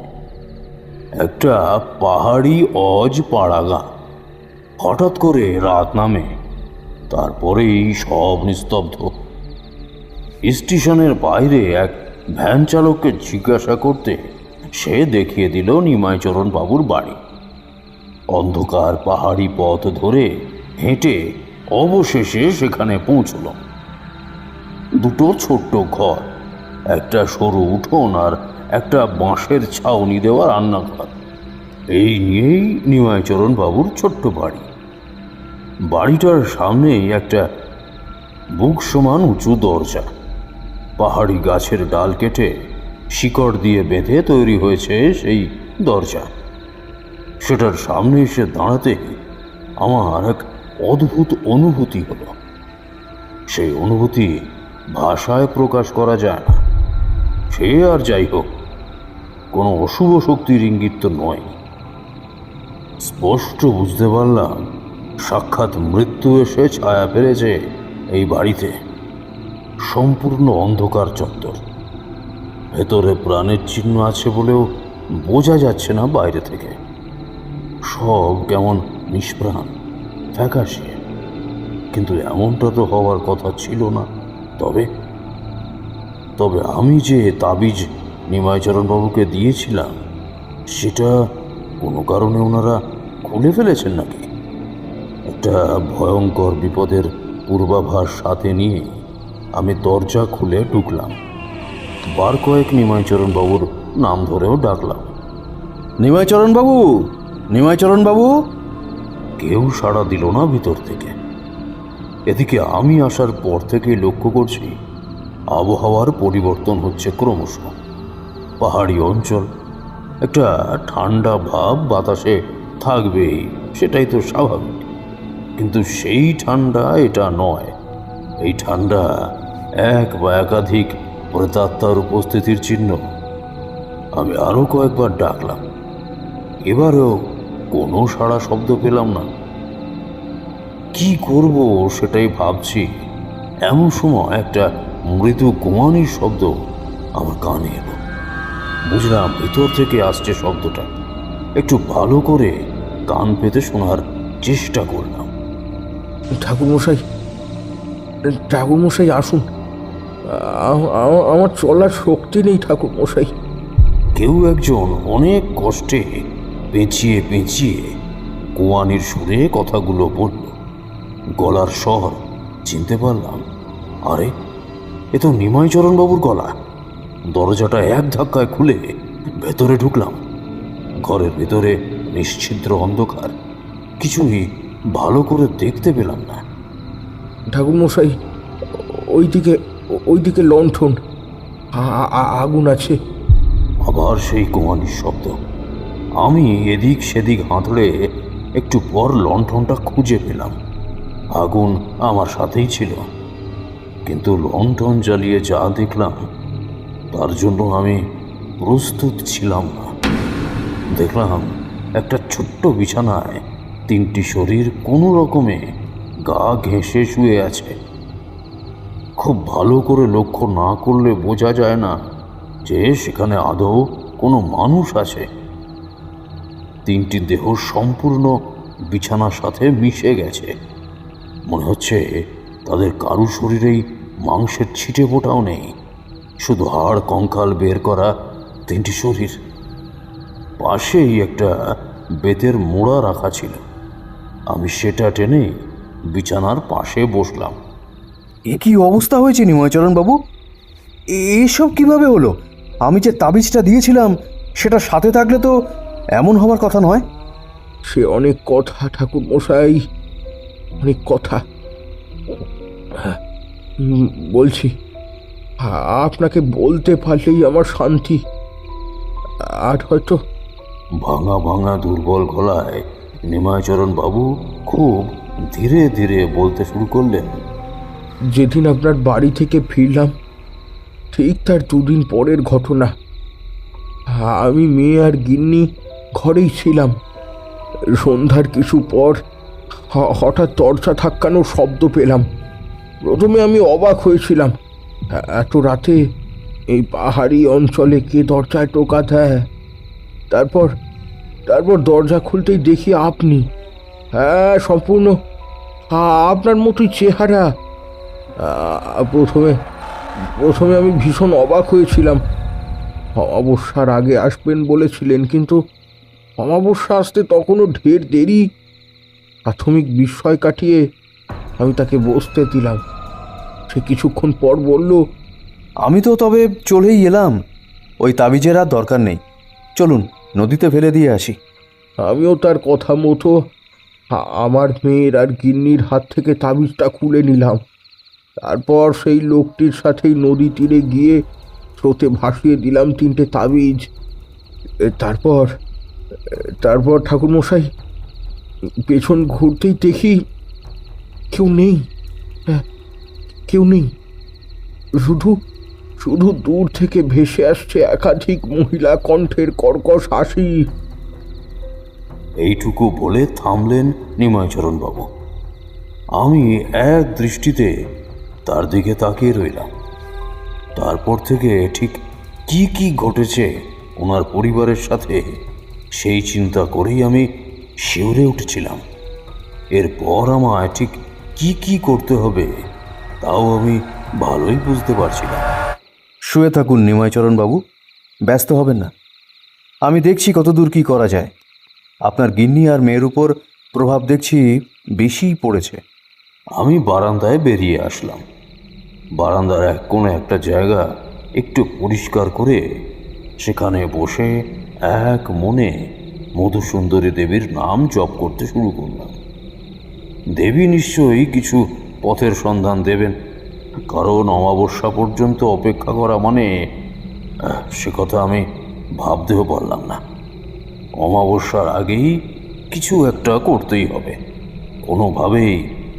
একটা পাহাড়ি অজ পাড়াগা। হঠাৎ করে রাত নামে, তারপরেই সব নিস্তব্ধ। স্টেশনের বাইরে এক ভ্যান চালককে জিজ্ঞাসা করতে সে দেখিয়ে দিল নিমাইচরণ বাবুর বাড়ি। অন্ধকার পাহাড়ি পথ ধরে হেঁটে অবশেষে সেখানে পৌঁছল। দুটো ছোট্ট ঘর, একটা সরু উঠোন আর একটা বাঁশের ছাউনি দেওয়া রান্নাঘর। এই নিয়েই নিমাইচরণ বাবুর ছোট্ট বাড়ি। বাড়িটার সামনেই একটা বুক সমান উঁচু দরজা। পাহাড়ি গাছের ডাল কেটে শিকড় দিয়ে বেঁধে তৈরি হয়েছে সেই দরজা। সেটার সামনে এসে দাঁড়াতে আমার এক অদ্ভুত অনুভূতি হলো। সেই অনুভূতি ভাষায় প্রকাশ করা যায় না। সে আর যাই হোক, কোনো অশুভ শক্তির ইঙ্গিত তো নয়। স্পষ্ট বুঝতে পারলাম সাক্ষাৎ মৃত্যু এসে ছায়া ফেলেছে এই বাড়িতে। সম্পূর্ণ অন্ধকার চত্বর। ভেতরে প্রাণের চিহ্ন আছে বলেও বোঝা যাচ্ছে না বাইরে থেকে। সব কেমন নিষ্প্রাণ, ফ্যাকাশে। কিন্তু এমনটা তো হওয়ার কথা ছিল না। তবে তবে আমি যে তাবিজ নিমাইচরণবাবুকে দিয়েছিলাম, সেটা কোনো কারণে ওনারা খুলে ফেলেছেন নাকি? একটা ভয়ঙ্কর বিপদের পূর্বাভাস সাথে নিয়ে আমি দরজা খুলে ঢুকলাম। বার কয়েক নিমাইচরণবাবুর নাম ধরেও ডাকলাম, নিমাইচরণবাবু, নিমাইচরণবাবু। কেউ সাড়া দিল না ভিতর থেকে। এদিকে আমি আসার পর থেকে লক্ষ্য করছি আবহাওয়ার পরিবর্তন হচ্ছে ক্রমশ। পাহাড়ি অঞ্চল, একটা ঠান্ডা ভাব বাতাসে থাকবেই, সেটাই তো স্বাভাবিক। কিন্তু সেই ঠান্ডা এটা নয়। এই ঠান্ডা এক বা একাধিক প্রেতাত্মার উপস্থিতির চিহ্ন। আমি আরও কয়েকবার ডাকলাম, এবারেও কোনো সাড়া শব্দ পেলাম না। কি করব সেটাই ভাবছি, এমন সময় একটা মৃদু গোয়ানির শব্দ আমার কানে এলো। বুঝলাম ভিতর থেকে আসছে শব্দটা। একটু ভালো করে কান পেতে শোনার চেষ্টা করলাম। ঠাকুরমশাই, ঠাকুরমশাই আসুন। আমার চলার শক্তি নেই ঠাকুরমশাই। কেউ একজন অনেক কষ্টে পেঁচিয়ে পেঁচিয়ে কোয়ানির সুরে কথাগুলো বলল। গলার স্বর চিনতে পারলাম। আরে, এ তো নিমাইচরণ বাবুর গলা। দরজাটা এক ধাক্কায় খুলে ভেতরে ঢুকলাম। ঘরের ভেতরে নিশ্ছিদ্র অন্ধকার, কিছুই ভালো করে দেখতে পেলাম না। ঠাকুরমশাই, ওইদিকে ওইদিকে লণ্ঠন, আগুন আছে। আবার সেই কোয়ানির শব্দ। আমি এদিক সেদিক হাতড়ে একটু পর লণ্ঠনটা খুঁজে পেলাম। আগুন আমার সাথেই ছিল, কিন্তু লণ্ঠন জ্বালিয়ে যা দেখলাম তার জন্য আমি প্রস্তুত ছিলাম না। দেখলাম একটা ছোট্ট বিছানায় 3টি শরীর কোনো রকমে গা ঘেঁষে শুয়ে আছে। খুব ভালো করে লক্ষ্য না করলে বোঝা যায় না যে সেখানে আদৌ কোনো মানুষ আছে। 3টি দেহ সম্পূর্ণ বিছানার সাথে মিশে গেছে। মনে হচ্ছে তাদের কারু শরীরেই মাংসের ছিটে ফোটাও নেই, শুধু হাড় কঙ্কাল বের করা 3টি শরীর। পাশেই একটা বেতের মোড়া রাখা ছিল। আমি সেটা টেনে বিছানার পাশে বসলাম। এ কি অবস্থা হয়েছে নিমাইচরণ বাবু? এসব কিভাবে হলো? আমি যে তাবিজটা দিয়েছিলাম সেটা সাথে থাকলে তো এমন হওয়ার কথা নয়। সে অনেক কথা ঠাকুরমশাই, অনেক কথা। হ্যাঁ, বলছি, আপনাকে বলতে পারলেই আমার শান্তি। আর হয়তো ভাঙা ভাঙা দুর্বল গলায় নিমাইচরণ বাবু খুব ধীরে ধীরে বলতে শুরু করলেন। যেদিন আপনার বাড়ি থেকে ফিরলাম ঠিক তার 2 দিন পরের ঘটনা। আমি মেয়ে আর গিন্নি ঘরেই ছিলাম। সন্ধ্যার কিছু পর হঠাৎ দরজা ধাক্কানোর শব্দ পেলাম। প্রথমে আমি অবাক হয়েছিলাম, এত রাতে এই পাহাড়ি অঞ্চলে কে দরজায় টোকা দেয়। তারপর দরজা খুলতেই দেখি আপনি। হ্যাঁ, সম্পূর্ণ আপনার মতোই চেহারা। প্রথমে আমি ভীষণ অবাক হয়েছিলাম। অমাবস্যার আগে আসবেন বলেছিলেন, কিন্তু অমাবস্যা আসতে তখনও ঢের দেরি। প্রাথমিক বিস্ময় কাটিয়ে আমি তাকে বসতে দিলাম। সে কিছুক্ষণ পর বলল, আমি তো তবে চলেই এলাম। ওই তাবিজের আর দরকার নেই, চলুন নদীতে ফেলে দিয়ে আসি। আমিও তার কথা মতো আমার মেয়ের আর গিন্নির হাত থেকে তাবিজটা খুলে নিলাম। তারপর সেই লোকটির সাথেই নদী তীরে গিয়ে স্রোতে ভাসিয়ে দিলাম 3টে তাবিজ। তারপর ঠাকুরমশাই, পেছন ঘুরতেই দেখি কেউ নেই। হ্যাঁ, কেউ নেই। শুধু দূর থেকে ভেসে আসছে একাধিক মহিলা কণ্ঠের কর্কশ হাসি। এইটুকু বলে থামলেন নিমাইচরণ বাবু। আমি এক দৃষ্টিতে তার দিকে তাকিয়ে রইলাম। তারপর থেকে ঠিক কি কি ঘটেছে ওনার পরিবারের সাথে সেই চিন্তা করেই আমি শিউরে উঠেছিলাম। এরপর আমায় ঠিক কি কি করতে হবে তাও আমি ভালোই বুঝতে পারছিলাম। শুয়ে থাকুন নিমাইচরণ বাবু, ব্যস্ত হবেন না। আমি দেখছি কতদূর কি করা যায়। আপনার গিন্নি আর মেয়ের উপর প্রভাব দেখছি বেশিই পড়েছে। আমি বারান্দায় বেরিয়ে আসলাম। বারান্দার এক কোণে একটা জায়গা একটু পরিষ্কার করে সেখানে বসে এক মনে মধুসুন্দরী দেবীর নাম জপ করতে শুরু করলাম। দেবী নিশ্চয়ই কিছু পথের সন্ধান দেবেন, কারণ অমাবস্যা পর্যন্ত অপেক্ষা করা মানে সে কথা আমি ভাবতেও পারলাম না। অমাবস্যার আগেই কিছু একটা করতেই হবে, কোনোভাবেই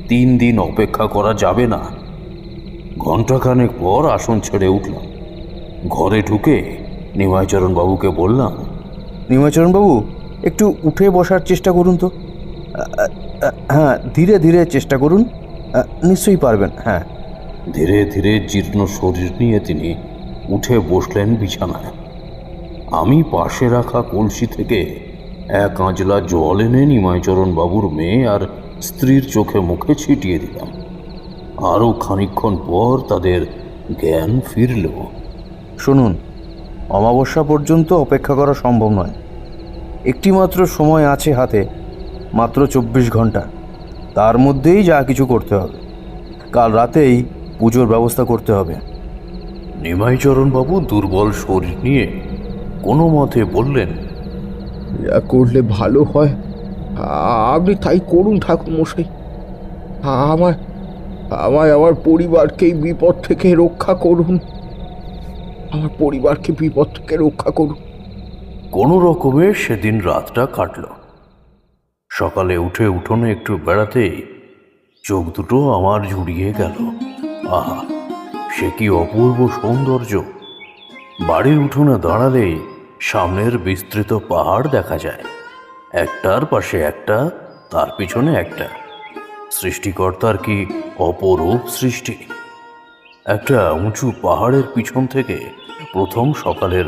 3 দিন অপেক্ষা করা যাবে না। ঘণ্টাখানেক পর আসন ছেড়ে উঠলাম। ঘরে ঢুকে নিমাইচরণ বাবুকে বললাম, নিমাইচরণ বাবু, একটু উঠে বসার চেষ্টা করুন তো। হ্যাঁ, ধীরে ধীরে চেষ্টা করুন, নিশ্চয়ই পারবেন। হ্যাঁ। ধীরে ধীরে জীর্ণ শরীর নিয়ে তিনি উঠে বসলেন বিছানায়। আমি পাশে রাখা কলসি থেকে 1 আঁজলা জল এনে নিমাইচরণ বাবুর মেয়ে আর স্ত্রীর চোখে মুখে ছিটিয়ে দিলাম। আরও খানিকক্ষণ পর তাদের জ্ঞান ফিরল। শুনুন, অমাবস্যা পর্যন্ত অপেক্ষা করা সম্ভব নয়। একটি মাত্র সময় আছে হাতে, মাত্র 24 ঘন্টা। তার মধ্যেই যা কিছু করতে হবে। কাল রাতেই পুজোর ব্যবস্থা করতে হবে। নিমাইচরণবাবু দুর্বল শরীর নিয়ে কোনো মতে বললেন, যা করলে ভালো হয় আপনি তাই করুন ঠাকুর মশাই। আমায় আমায় আমার পরিবারকে এই বিপদ থেকে রক্ষা করুন। আমার পরিবারকে বিপদ থেকে রক্ষা করুন। কোনো রকমে সেদিন রাতটা কাটল। সকালে উঠে উঠোনে একটু বেড়াতেই চোখ দুটো আমার জুড়িয়ে গেল। আহা, সে কি অপূর্ব সৌন্দর্য! বাড়ির উঠোনে দাঁড়ালেই সামনের বিস্তৃত পাহাড় দেখা যায়, একটার পাশে একটা, তার পিছনে একটা। সৃষ্টিকর্তার কি অপরূপ সৃষ্টি! একটা উঁচু পাহাড়ের পিছন থেকে প্রথম সকালের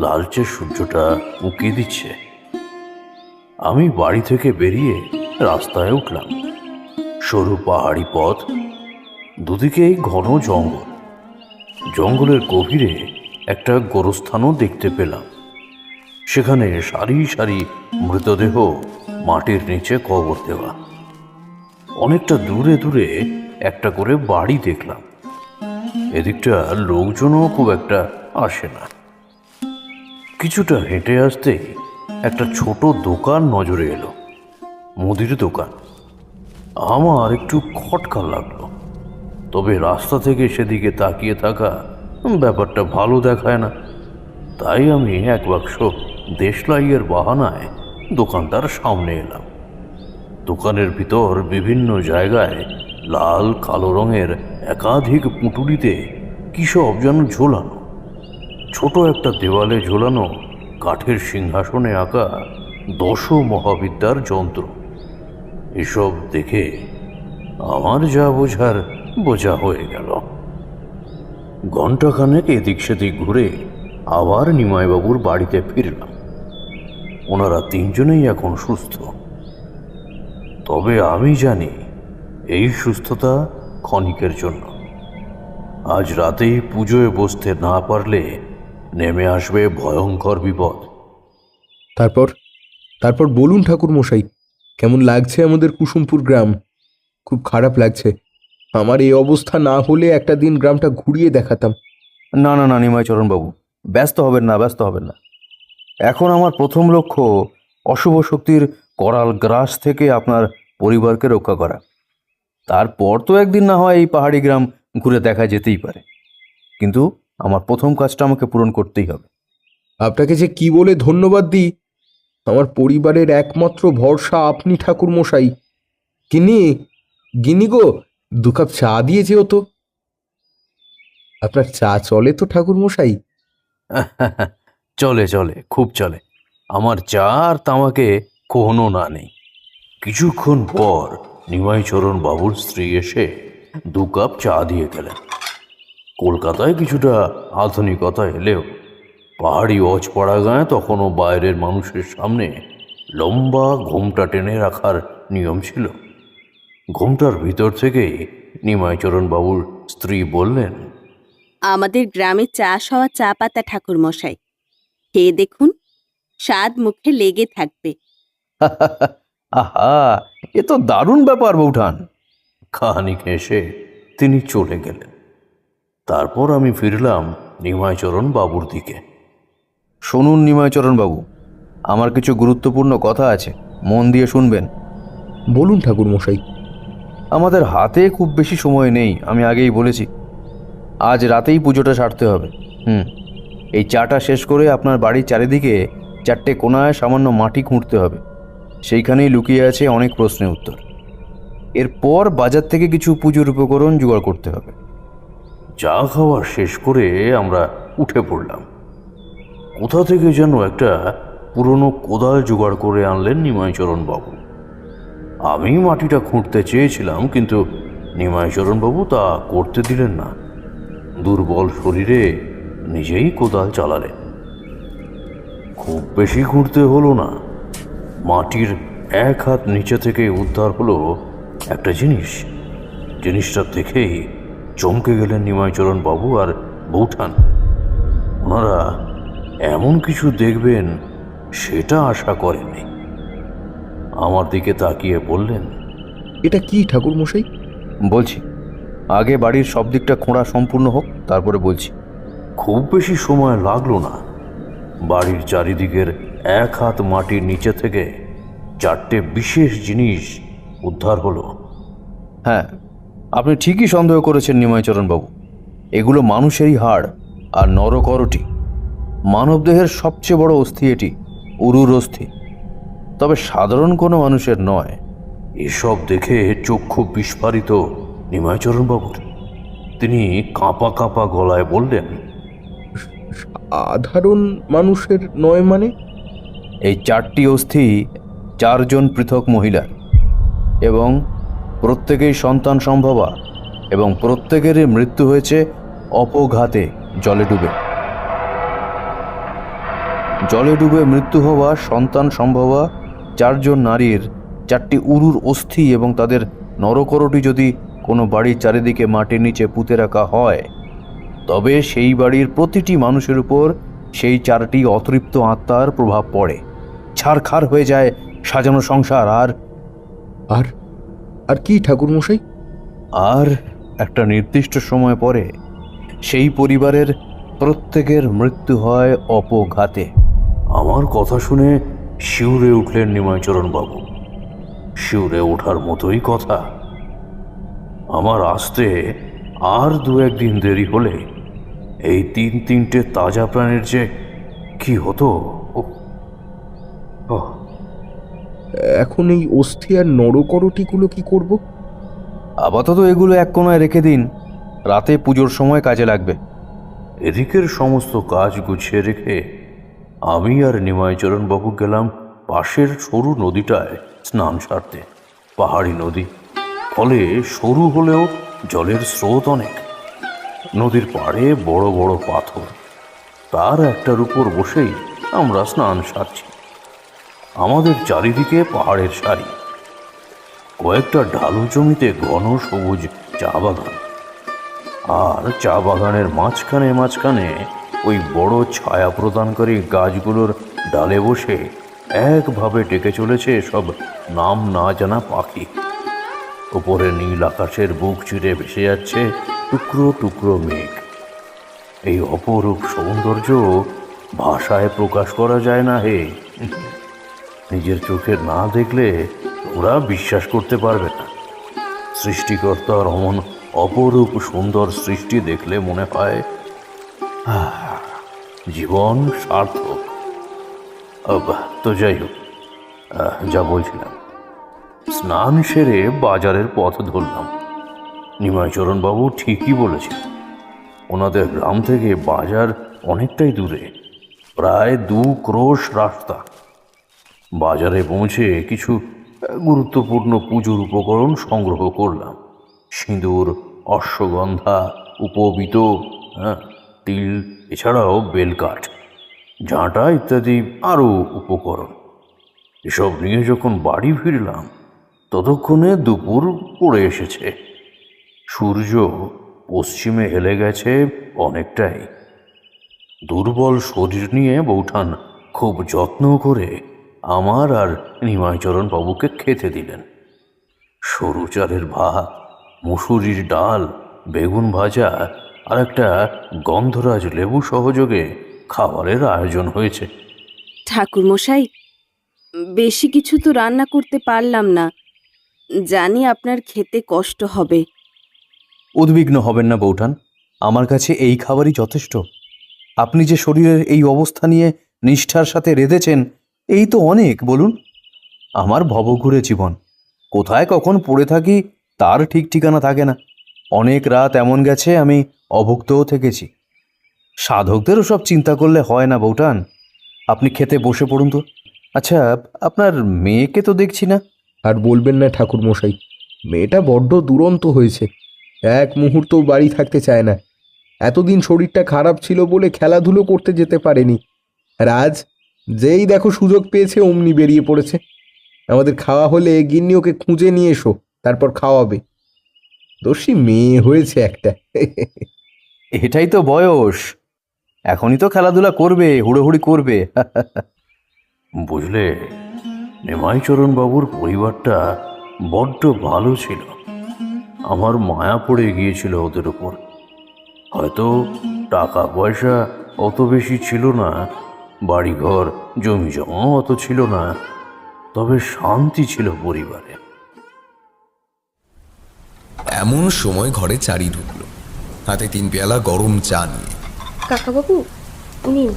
লালচে সূর্যটা উঁকি দিচ্ছে। আমি বাড়ি থেকে বেরিয়ে রাস্তায় উঠলাম। সরু পাহাড়ি পথ, দুদিকেই ঘন জঙ্গল। জঙ্গলের গভীরে একটা গোরস্থানও দেখতে পেলাম। সেখানে সারি সারি মৃতদেহ মাটির নিচে কবর দেওয়া। অনেকটা দূরে দূরে একটা করে বাড়ি দেখলাম। এদিকটা লোকজনও খুব একটা আসে না। কিছুটা হেঁটে আসতে একটা ছোট দোকান নজরে এলো, মুদির দোকান। আমার একটু খটকা লাগলো, তবে রাস্তা থেকে সেদিকে তাকিয়ে থাকা ব্যাপারটা ভালো দেখায় না। তাই আমি এক বাক্স দেশলাইয়ের বাহানায় দোকানটার সামনে এলাম। দোকানের ভিতর বিভিন্ন জায়গায় লাল কালো রঙের একাধিক পুঁটুলিতে কী সব যেন ঝোলানো। ছোট একটা দেওয়ালে ঝোলানো কাঠের সিংহাসনে আঁকা 10 মহাবিদ্যার যন্ত্র। এসব দেখে আমার যা বোঝার বোঝা হয়ে গেল। ঘণ্টাখানেক এদিক সেদিক ঘুরে আবার নিমাইবাবুর বাড়িতে ফিরলাম। ওনারা 3 জনেই এখন সুস্থ। তবে আমি জানি এই সুস্থতা ক্ষণিকের জন্য। আজ রাতেই পুজোয় বসতে না পারলে নেমে আসবে ভয়ঙ্কর বিপদ। তারপর তারপর বলুন ঠাকুর মশাই, কেমন লাগছে আমাদের কুসুমপুর গ্রাম? খুব খারাপ লাগছে। আমার এই অবস্থা না হলে একটা দিন গ্রামটা ঘুরিয়ে দেখাতাম। না না না নিমাইচরণবাবু, ব্যস্ত হবেন না, ব্যস্ত হবেন না। এখন আমার প্রথম লক্ষ্য অশুভ শক্তির করাল গ্রাস থেকে আপনার পরিবারকে রক্ষা করা। তারপর তো একদিন না হয় এই পাহাড়ি গ্রাম ঘুরে দেখা যেতেই পারে, কিন্তু আমার প্রথম কাজটা আমাকে পূরণ করতেই হবে। আপনাকে যে কি বলে ধন্যবাদ দিই। আমার পরিবারের একমাত্র ভরসা আপনি ঠাকুর মশাই। গিন্নি, গিন্নি গো, 2 কাপ চা দিয়ে যেও তো। আপনার চা চলে তো ঠাকুর মশাই? চলে চলে, খুব চলে। আমার চা আর তামাকে কোনো না নেই। কিছুক্ষণ পর নিমাইচরণ বাবুর স্ত্রী এসে 2 কাপ চা দিয়ে গেলেন। কলকাতায় কিছুটা আধুনিকতা এলেও পাহাড়ি অজপাড়া গায়ে তখনও বাইরের মানুষের সামনে লম্বা ঘোমটা টেনে রাখার নিয়ম ছিল। ঘোমটার ভিতর থেকেই নিমাইচরণ বাবুর স্ত্রী বললেন, আমাদের গ্রামে চাষ হওয়া চা পাতা ঠাকুর মশাই, খেয়ে দেখুন, স্বাদ মুখে লেগে থাকবে। আহা, এ তো দারুণ ব্যাপার বৌঠান। খানিক হেসে তিনি চলে গেলেন। তারপর আমি ফিরলাম নিমাইচরণ বাবুর দিকে। শুনুন নিমাইচরণবাবু, আমার কিছু গুরুত্বপূর্ণ কথা আছে, মন দিয়ে শুনবেন। বলুন ঠাকুর মশাই। আমাদের হাতে খুব বেশি সময় নেই, আমি আগেই বলেছি। আজ রাতেই পুজোটা সারতে হবে। এই চাটা শেষ করে আপনার বাড়ির চারিদিকে 4টে কোণায় সামান্য মাটি খুঁড়তে হবে। সেইখানেই লুকিয়ে আছে অনেক প্রশ্নের উত্তর। এরপর বাজার থেকে কিছু পুজোর উপকরণ জোগাড় করতে হবে। চা খাওয়া শেষ করে আমরা উঠে পড়লাম। কোথা থেকে যেন একটা পুরনো কোদাল জোগাড় করে আনলেন নিমাইচরণ বাবু। আমি মাটিটা খুঁড়তে চেয়েছিলাম, কিন্তু নিমাইচরণ বাবু তা করতে দিলেন না। দুর্বল শরীরে নিজেই কোদাল চালালেন। খুব বেশি খুঁড়তে হলো না। মাটির 1 হাত নিচে থেকে উদ্ধার হলো একটা জিনিস। জিনিসটা দেখেই চমকে গেলেন নিমাইচরণ বাবু আর বৌঠান। ওনারা এমন কিছু দেখবেন সেটা আশা করেননি। আমার দিকে তাকিয়ে বললেন, এটা কি ঠাকুর মশাই? বলছি, আগে বাড়ির সব দিকটা খোঁড়া সম্পূর্ণ হোক, তারপরে বলছি। খুব বেশি সময় লাগলো না। বাড়ির চারিদিকের 1 হাত মাটির নিচে থেকে 4টে বিশেষ জিনিস উদ্ধার হলো। হ্যাঁ, আপনি ঠিকই সন্দেহ করেছেন নিমাইচরণ বাবু। এগুলো মানুষেরই হাড় আর নরকরটি। মানবদেহের সবচেয়ে বড় অস্থি এটি, উরুর অস্থি। তবে সাধারণ কোনো মানুষের নয়। এসব দেখে চক্ষু বিস্ফারিত নিমাইচরণ বাবুর। তিনি কাঁপা কাঁপা গলায় বললেন, সাধারণ মানুষের নয় মানে? এই 4টি অস্থি 4 জন পৃথক মহিলার, এবং প্রত্যেকেই সন্তান সম্ভবা, এবং প্রত্যেকেরই মৃত্যু হয়েছে অপঘাতে, জলে ডুবে। জলে ডুবে মৃত্যু হওয়া সন্তান সম্ভবা 4 জন নারীর 4টি উরুর অস্থি এবং তাদের নরকরটি যদি কোনো বাড়ির চারিদিকে মাটির নিচে পুঁতে রাখা হয়, তবে সেই বাড়ির প্রতিটি মানুষের উপর সেই 4টি অতৃপ্ত আত্মার প্রভাব পড়ে। ছারখার হয়ে যায় সাজানো সংসার। আর আর আর কি ঠাকুর মশাই? আর একটা নির্দিষ্ট সময় পরে সেই পরিবারের প্রত্যেকের মৃত্যু হয় অপঘাতে। আমার কথা শুনে শিউরে উঠলেন নিমাইচরণ বাবু। শিউরে ওঠার মতোই কথা। আমার আসতে আর 2-1 দিন দেরি হলে এই 3-3টে তাজা প্রাণের যে কি হতো। ওহ, ওহ, এখন এই অস্থি আর নরকরটিগুলো কি করব? আপাতত এগুলো এক কোণায় রেখে দিন, রাতে পুজোর সময় কাজে লাগবে। এদিকের সমস্ত কাজ গুছিয়ে রেখে আমি আর নিমাইচরণ বাবু গেলাম পাশের সরু নদীটায় স্নান সারতে। পাহাড়ি নদী, ফলে সরু হলেও জলের স্রোত অনেক। নদীর পাড়ে বড় বড় পাথর, তার একটার উপর বসেই আমরা স্নান সারছি। আমাদের চারিদিকে পাহাড়ের সারি, কয়েকটা ঢালু জমিতে ঘন সবুজ চা বাগান, আর চা বাগানের মাঝখানে মাঝখানে ওই বড় ছায়া প্রদানকারী গাছগুলোর ডালে বসে একভাবে ডেকে চলেছে সব নাম না জানা পাখি। উপরে নীল আকাশের বুক চিরে ভেসে যাচ্ছে টুকরো টুকরো মেঘ। এই অপরূপ সৌন্দর্য ভাষায় প্রকাশ করা যায় না হে। নিজের চোখে না দেখলে তোমরা বিশ্বাস করতে পারবে না। সৃষ্টিকর্তার অমন অপরূপ সুন্দর সৃষ্টি দেখলে মনে হয় জীবন সার্থক। তো যাই হোক, যা বলছিলাম, স্নান সেরে বাজারের পথ ধরলাম। নিমাইচরণ বাবু ঠিকই বলেছেন, ওনাদের গ্রাম থেকে বাজার অনেকটাই দূরে, প্রায় 2 ক্রোশ রাস্তা। বাজারে পৌঁছে কিছু গুরুত্বপূর্ণ পুজোর উপকরণ সংগ্রহ করলাম। সিঁদুর, অশ্বগন্ধা, উপবিত, তিল, এছাড়াও বেলকাঠ, ঝাঁটা ইত্যাদি আরও উপকরণ। এসব নিয়ে যখন বাড়ি ফিরলাম ততক্ষণে দুপুর পড়ে এসেছে। সূর্য পশ্চিমে হেলে গেছে অনেকটাই। দুর্বল শরীর নিয়ে বৌঠান খুব যত্ন করে আমার আর নিমাইচরণ বাবুকে খেতে দিলেন। সরু চালের ভাত, মুসুরির ডাল, বেগুন ভাজা আর একটা গন্ধরাজ লেবু সহযোগে খাবারের আয়োজন হয়েছে। ঠাকুরমশাই, বেশি কিছু তো রান্না করতে পারলাম না। জানি আপনার খেতে কষ্ট হবে। উদ্বিগ্ন হবেন না বৌঠান, আমার কাছে এই খাবারই যথেষ্ট। আপনি যে শরীরের এই অবস্থা নিয়ে নিষ্ঠার সাথে রেঁধেছেন, এই তো অনেক। বলুন, আমার ভবঘুরে জীবন, কোথায় কখন পড়ে থাকি তার ঠিক ঠিকানা থাকে না। অনেক রাত এমন গেছে আমি অভুক্তও থেকেছি। সাধকদেরও সব চিন্তা করলে হয় না বৌঠান। আপনি খেতে বসে পড়ুন তো। আচ্ছা, আপনার মেয়েকে তো দেখছি না। আর বলবেন না ঠাকুর মশাই, মেয়েটা বড্ড দুরন্ত হয়েছে। এক মুহূর্ত বাড়ি থাকতে চায় না। এতদিন শরীরটা খারাপ ছিল বলে খেলাধুলো করতে যেতে পারেনি। আর আজ যেই দেখো সুযোগ পেয়েছে অমনি বেরিয়ে পড়েছে। আমাদের খাওয়া হলে গিন্নি ওকে খুঁজে নিয়ে এসো, তারপর খাওয়াবে। দোষী মেয়ে হয়েছে একটা। এটাই তো বয়স। এখনই তো খেলাধুলা করবে, হুড়োহুড়ি করবে। বুঝলে, নিমাইচরণ বাবুর পরিবারটা বড্ড ভালো ছিল। আমার মায়া পড়ে গিয়েছিল ওদের উপর। হয়তো টাকা পয়সা অত বেশি ছিল না, বাড়িঘর জমি জমাও অত ছিল না, তবে শান্তি ছিল পরিবারে। এমন সময় ঘরে চারি ঢুকলো, হাতে 3 পেয়ালা গরম চা নিয়ে। কাকাবাবু নিন,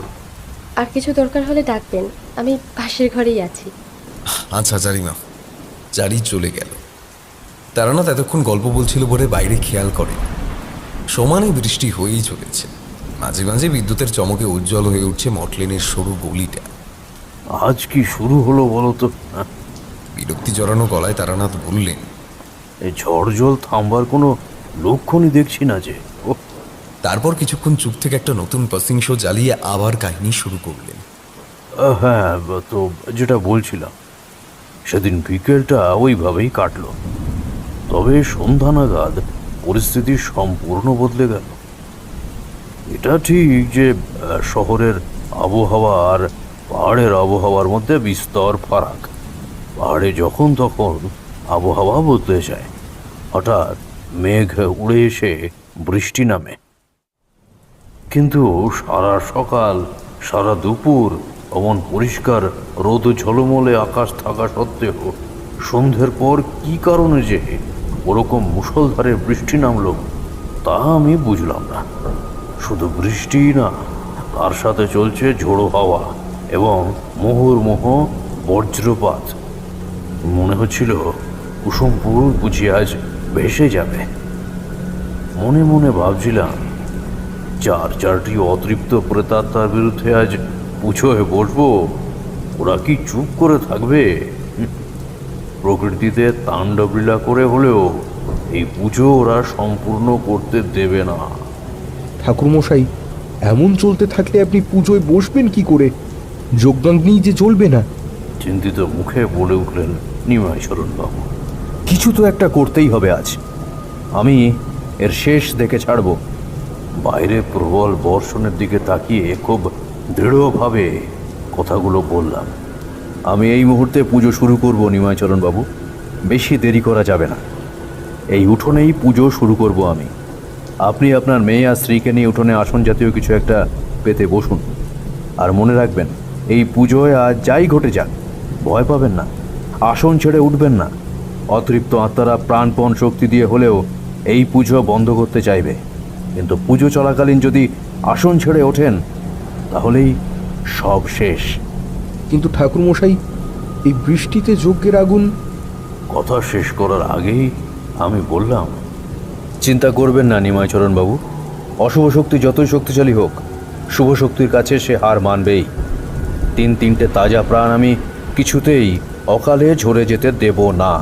আর কিছু দরকার হলে ডাকবেন, আমি পাশের ঘরেই আছি। আচ্ছা চারিমা। চারি চলে গেল। তারানাথ এতক্ষণ গল্প বলছিল বলে বাইরে খেয়াল করে। সমানে বৃষ্টি হয়েই চলেছে। মাঝে মাঝে বিদ্যুতের চমকে উজ্জ্বল হয়ে উঠছে মটলেনের সরু গলিটা। আজ কি শুরু হলো বলো তো? বিরক্তি জড়ানো গলায় তারানাথ বললেন, এই ঝড় জল থামবার কোনো লক্ষণই দেখছি না যে। ও, তারপর কিছুক্ষণ চুপ থেকে একটা নতুন পাসিং শো জ্বালিয়ে আবার কাহিনী শুরু করলেন। হ্যাঁ, তো যেটা বলছিলাম, সেদিন বিকেলটা ওইভাবেই কাটলো। তবে সন্ধ্যা নাগাদ পরিস্থিতি সম্পূর্ণ বদলে গেল। এটা ঠিক যে শহরের আবহাওয়া আর পাহাড়ের আবহাওয়ার মধ্যে বিস্তর ফারাক। পাহাড়ে যখন তখন আবহাওয়া বদলে যায়, হঠাৎ মেঘ উড়ে এসে বৃষ্টি নামে। কিন্তু সারা সকাল সারা দুপুর অমন পরিষ্কার রোদ ঝলমলে আকাশ থাকা সত্ত্বেও সন্ধ্যের পর কি কারণে যে ওরকম মুষলধারে বৃষ্টি নামলো তা আমি বুঝলাম না। শুধু বৃষ্টি না, তার সাথে চলছে ঝোড়ো হাওয়া এবং মুহুর্মুহ বজ্রপাত। মনে হচ্ছিল কুসুমপুর বুঝি আজ ভেসে যাবে। মনে মনে ভাবছিলাম, 4টি অতৃপ্ত প্রেতাত্মার বিরুদ্ধে আজ পুজোয় বসবো, ওরা কি চুপ করে থাকবে? প্রকৃতিতে তাণ্ডবলীলা করে হলেও এই পুজো ওরা সম্পূর্ণ করতে দেবে না। ঠাকুরমশাই, এমন চলতে থাকলে আপনি পুজোয় বসবেন কি করে? যোগদাগ্নি যে জ্বলবে না। চিন্তিত মুখে বলে উঠলেন নিমাইচরণ বাবু। কিছু তো একটা করতেই হবে আজ। আমি এর শেষ দেখে ছাড়ব। বাইরে প্রবল বর্ষণের দিকে তাকিয়ে খুব দৃঢ়ভাবে কথাগুলো বললাম। আমি এই মুহূর্তে পুজো শুরু করব নিমাইচরণ বাবু, বেশি দেরি করা যাবে না। এই উঠোনেই পুজো শুরু করব আমি। আপনি আপনার মেয়ে আর স্ত্রীকে নিয়ে উঠোনে আসন জাতীয় কিছু একটা পেতে বসুন। আর মনে রাখবেন, এই পুজোয় আজ যাই ঘটে যাক, ভয় পাবেন না, আসন ছেড়ে উঠবেন না। অতৃপ্ত আত্মারা প্রাণপণ শক্তি দিয়ে হলেও এই পুজো বন্ধ করতে চাইবে, কিন্তু পুজো চলাকালীন যদি আসন ছেড়ে ওঠেন তাহলেই সব শেষ। কিন্তু ঠাকুরমশাই, এই বৃষ্টিতে যজ্ঞের আগুন। কথা শেষ করার আগেই আমি বললাম, চিন্তা করবেন না নিমাইচরণ বাবু, অশুভ শক্তি যতই শক্তিশালী হোক, শুভ শক্তির কাছে সে হার মানবেই। 3টে তাজা প্রাণ আমি কিছুতেই অকালে ঝরে যেতে দেব না।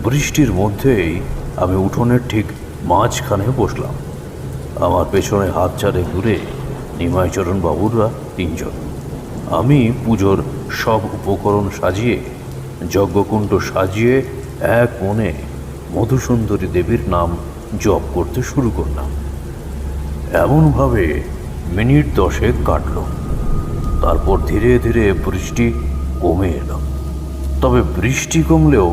বৃষ্টির মধ্যেই আমি উঠোনের ঠিক মাঝখানে বসলাম। আমার পেছনে হাত চারে ঘুরে নিমাইচরণ বাবুরা 3 জন। আমি পুজোর সব উপকরণ সাজিয়ে, যজ্ঞকুণ্ড সাজিয়ে এক মনে মধুসুন্দরী দেবীর নাম জপ করতে শুরু করলাম। এমনভাবে মিনিট 10 কাটল। তারপর ধীরে ধীরে বৃষ্টি কমে এলো। তবে বৃষ্টি কমলেও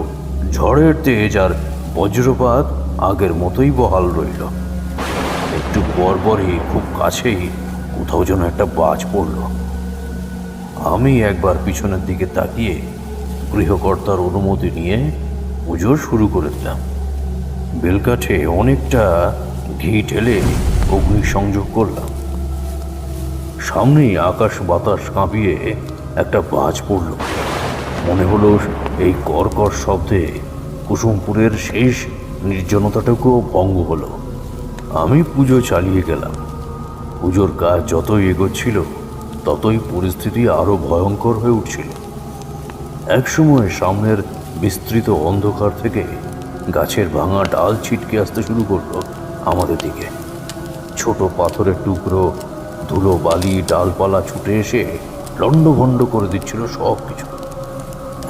ঝড়ের তেজ আর বজ্রপাত আগের মতোই বহাল রইল। একটু পরপরই খুব কাছেই কোথাও যেন একটা বাজ পড়ল। আমি একবার পিছনের দিকে তাকিয়ে গৃহকর্তার অনুমতি নিয়ে পুজো শুরু করে দিলাম। বেলকাঠে অনেকটা ঘি ঢেলে অগ্নি সংযোগ করলাম। সামনেই আকাশ বাতাস কাঁপিয়ে একটা বাজ পড়ল। মনে হলো এই কর্কর শব্দে কুসুমপুরের শেষ নির্জনতাটুকুও ভঙ্গ হলো। আমি পুজো চালিয়ে গেলাম। পুজোর কাজ যতই এগোচ্ছিল ততই পরিস্থিতি আরো ভয়ঙ্কর হয়ে উঠছিল। একসময় সামনের বিস্তৃত অন্ধকার থেকে গাছের ভাঙা ডাল ছিটকে আসতে শুরু করলো আমাদের দিকে। ছোট পাথরের টুকরো, ধুলো, বালি, ডালপালা ছুটে এসে লণ্ডভণ্ড করে দিচ্ছিল সব কিছু।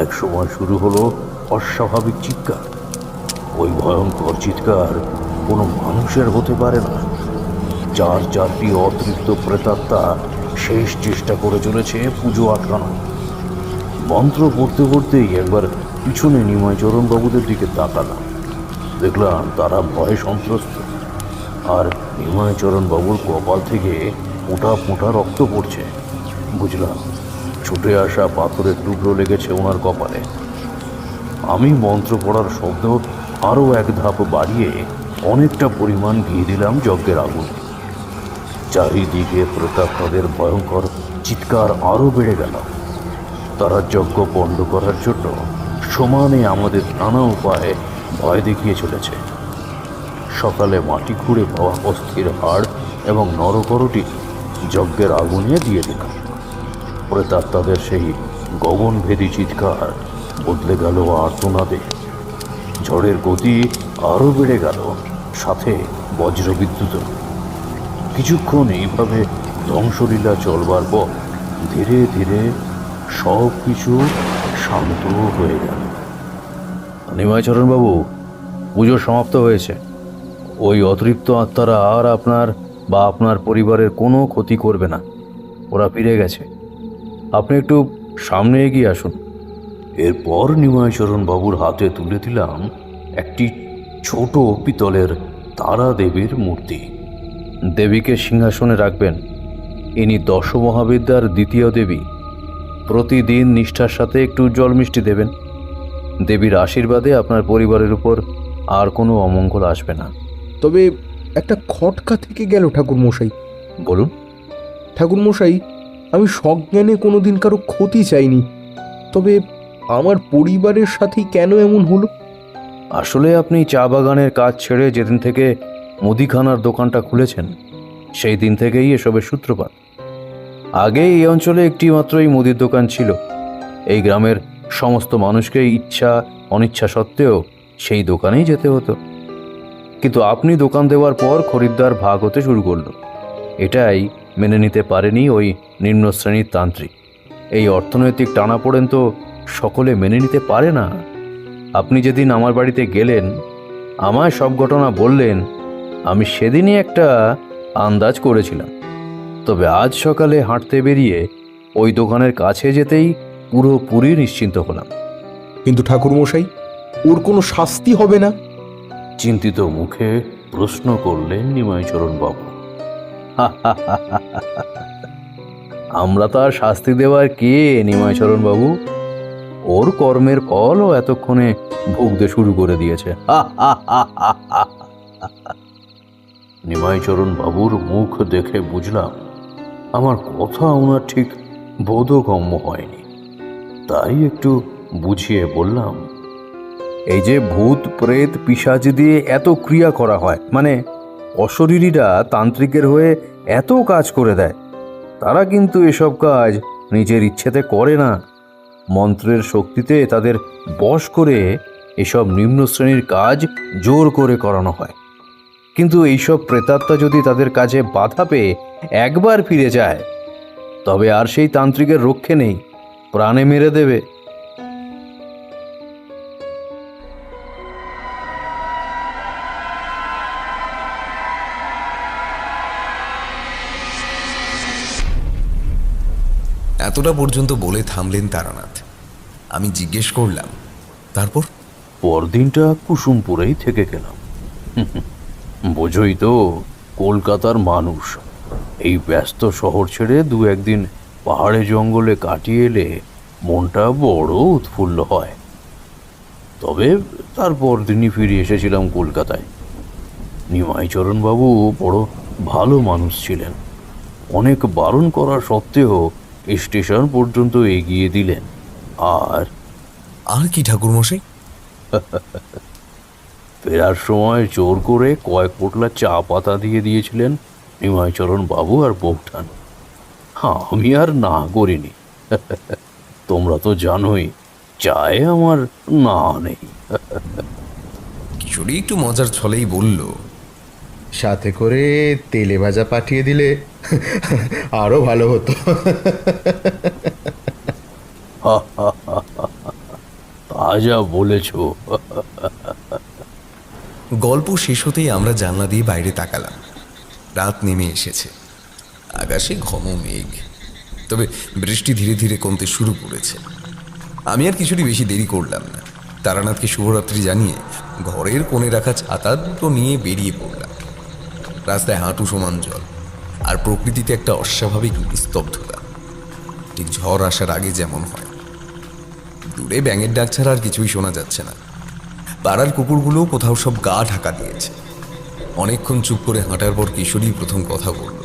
একসময় শুরু হলো অস্বাভাবিক চিৎকার। ওই ভয়ঙ্কর চিৎকার কোনো মানুষের হতে পারে না। চারটি অতৃপ্ত প্রেতাত্মা শেষ চেষ্টা করে চলেছে পুজো আটকানো। মন্ত্র পড়তে পড়তেই একবার পিছনে নিমাইচরণ বাবুদের দিকে তাকালাম। দেখলাম তারা ভয়ে সন্ত্রস্ত, আর নিমাইচরণ বাবুর কপাল থেকে ফোঁটা ফোঁটা রক্ত পড়ছে। বুঝলাম ছুটে আসা পাথরের টুকরো লেগেছে ওনার কপালে। আমি মন্ত্র পড়ার শব্দ আরও এক ধাপ বাড়িয়ে অনেকটা পরিমাণ ঘি দিলাম যজ্ঞের আগুনে। চারিদিকে প্রেতাত্মাদের ভয়ঙ্কর চিৎকার আরও বেড়ে গেল। তারা যজ্ঞ পণ্ড করার জন্য সমানে আমাদের নানা উপায়ে ভয় দেখিয়ে চলেছে। সকালে মাটি খুঁড়ে পাওয়া অস্থির হাড় এবং নরকরটি যজ্ঞের আগুনে দিয়ে দিলাম। প্রেতাত্মাদের সেই গগনভেদী চিৎকার বদলে গেল আর্তনাদে। ঝড়ের গতি আরও বেড়ে গেল, সাথে বজ্রবিদ্যুৎ। কিছুক্ষণ এইভাবে ধ্বংসলীলা চলবার পর ধীরে ধীরে সব কিছু শান্ত হয়ে গেল। নিমাইচরণ বাবু, পুজো সমাপ্ত হয়েছে। ওই অতৃপ্ত আত্মারা আর আপনার বা আপনার পরিবারের কোনো ক্ষতি করবে না। ওরা ফিরে গেছে। আপনি একটু সামনে এগিয়ে আসুন। এরপর নিমাইচরণ বাবুর হাতে তুলে দিলাম একটি ছোট পিতলের তারা দেবীর মূর্তি। দেবীকে সিংহাসনে রাখবেন। ইনি দশমহাবিদ্যার দ্বিতীয় দেবী। প্রতিদিন নিষ্ঠার সাথে একটু জল মিষ্টি দেবেন। দেবীর আশীর্বাদে আপনার পরিবারের উপর আর কোনো অমঙ্গল আসবে না। তবে একটা খটকা থেকে গেল ঠাকুরমশাই। বলুন। ঠাকুরমশাই, আমি সজ্ঞানে কোনোদিন কারো ক্ষতি চাইনি, তবে আমার পরিবারের সাথেই কেন এমন হলো? আসলে আপনি চা বাগানের কাজ ছেড়ে যেদিন থেকে মুদিখানার দোকানটা খুলেছেন, সেই দিন থেকেই এসবের সূত্রপাত। আগে এই অঞ্চলে একটি মাত্রই মুদির দোকান ছিল। এই গ্রামের সমস্ত মানুষকে ইচ্ছা অনিচ্ছা সত্ত্বেও সেই দোকানেই যেতে হতো। কিন্তু আপনি দোকান দেওয়ার পর খরিদ্দার ভাগ হতে শুরু করলো। এটাই মেনে নিতে পারেনি ওই নিম্ন শ্রেণীর তান্ত্রিক। এই অর্থনৈতিক টানাপোড়েন তো সকলে মেনে নিতে পারে না। আপনি যেদিন আমার বাড়িতে গেলেন, আমায় সব ঘটনা বললেন, আমি সেদিনই একটা আন্দাজ করেছিলাম। তবে আজ সকালে হাঁটতে বেরিয়ে ওই দোকানের কাছে যেতেই পুরোপুরি নিশ্চিন্ত হলাম। কিন্তু ঠাকুরমশাই, ওর কোনো শাস্তি হবে না? চিন্তিত মুখে প্রশ্ন করলেন নিমাইচরণ বাবু। আমরা তার শাস্তি দেওয়ার কে নিমাইচরণ বাবু? ওর কর্মের ফলও এতক্ষণে ভুগতে শুরু করে দিয়েছে। নিমাইচরণ বাবুর মুখ দেখে বুঝলাম আমার কথা ওনার ঠিক বোধগম্য হয়নি। তাই একটু বুঝিয়ে বললাম, এই যে ভূত প্রেত পিশাচ দিয়ে এত ক্রিয়া করা হয়, মানে অশরীরীরা তান্ত্রিকের হয়ে এত কাজ করে দেয়, তারা কিন্তু এসব কাজ নিজের ইচ্ছেতে করে না। মন্ত্রের শক্তিতে তাদের বশ করে এসব নিম্ন শ্রেণীর কাজ জোর করে করানো হয়। কিন্তু এইসব প্রেতাত্মা যদি তাদের কাজে বাধা পেয়ে একবার ফিরে যায়, তবে আর সেই তান্ত্রিকের রক্ষে নেই, প্রাণে মেরে দেবে। এতটা পর্যন্ত বলে থামলেন তারানাথ। আমি জিজ্ঞেস করলাম, তারপর? পরদিনটা কুসুমপুরেই থেকে গেলাম। বোঝই তো, কলকাতার মানুষ এই ব্যস্ত শহর ছেড়ে দু একদিন পাহাড়ে জঙ্গলে কাটিয়ে এলে মনটা বড় উৎফুল্ল হয়। তবে তারপর দিনই ফিরে এসেছিলাম কলকাতায়। নিমাইচরণ বাবু বড় ভালো মানুষ ছিলেন। অনেক বারণ করা সত্ত্বেও স্টেশন পর্যন্ত এগিয়ে দিলেন। আর কি ঠাকুরমশাই? ফেরার সময় জোর করে কয়েক পোটলা চা পাতা দিয়ে দিয়েছিলেন নিমাইচরণ বাবু আর বৌঠান। আমি আর না করিনি। তোমরা তো জানোই, চায়ে আমার না নেই। কিশোরী একটু মজার ছলেই বলল, সাথে করে তেলে ভাজা পাঠিয়ে দিলে আরো ভালো হতো। তা যা বলেছ। গল্প শেষ হতেই আমরা জানলা দিয়ে বাইরে তাকালাম। রাত নেমে এসেছে, আকাশে ঘন মেঘ, তবে বৃষ্টি ধীরে ধীরে কমতে শুরু করেছে। আমি আর কিছুটি বেশি দেরি করলাম না, তারানাথকে শুভরাত্রি জানিয়ে ঘরের কোণে রাখা ছাতা দুটো নিয়ে বেরিয়ে পড়লাম। রাস্তায় হাঁটু সমান জল, আর প্রকৃতিতে একটা অস্বাভাবিক নিস্তব্ধতা, ঠিক ঝড় আসার আগে যেমন হয়। দূরে ব্যাঙের ডাক ছাড়া আর কিছুই শোনা যাচ্ছে না। পাড়ার কুকুরগুলোও কোথাও সব গা ঢাকা দিয়েছে। অনেকক্ষণ চুপ করে হাঁটার পর কিশোরী প্রথম কথা বলল।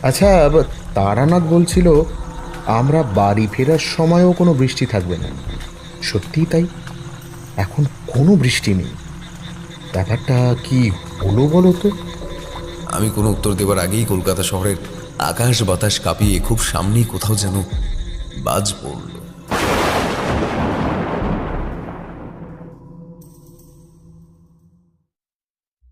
আচ্ছা, তারানাথ বলছিল আমরা বাড়ি ফেরার সময়ও কোনো বৃষ্টি থাকবে না। সত্যিই তাই? এখন কোনো বৃষ্টি নেই। ব্যাপারটা কি হলো বলো তো? আমি কোনো উত্তর দেওয়ার আগেই কলকাতা শহরের আকাশ বাতাস কাঁপিয়ে খুব সামনেই কোথাও যেন বাজ পড়ল।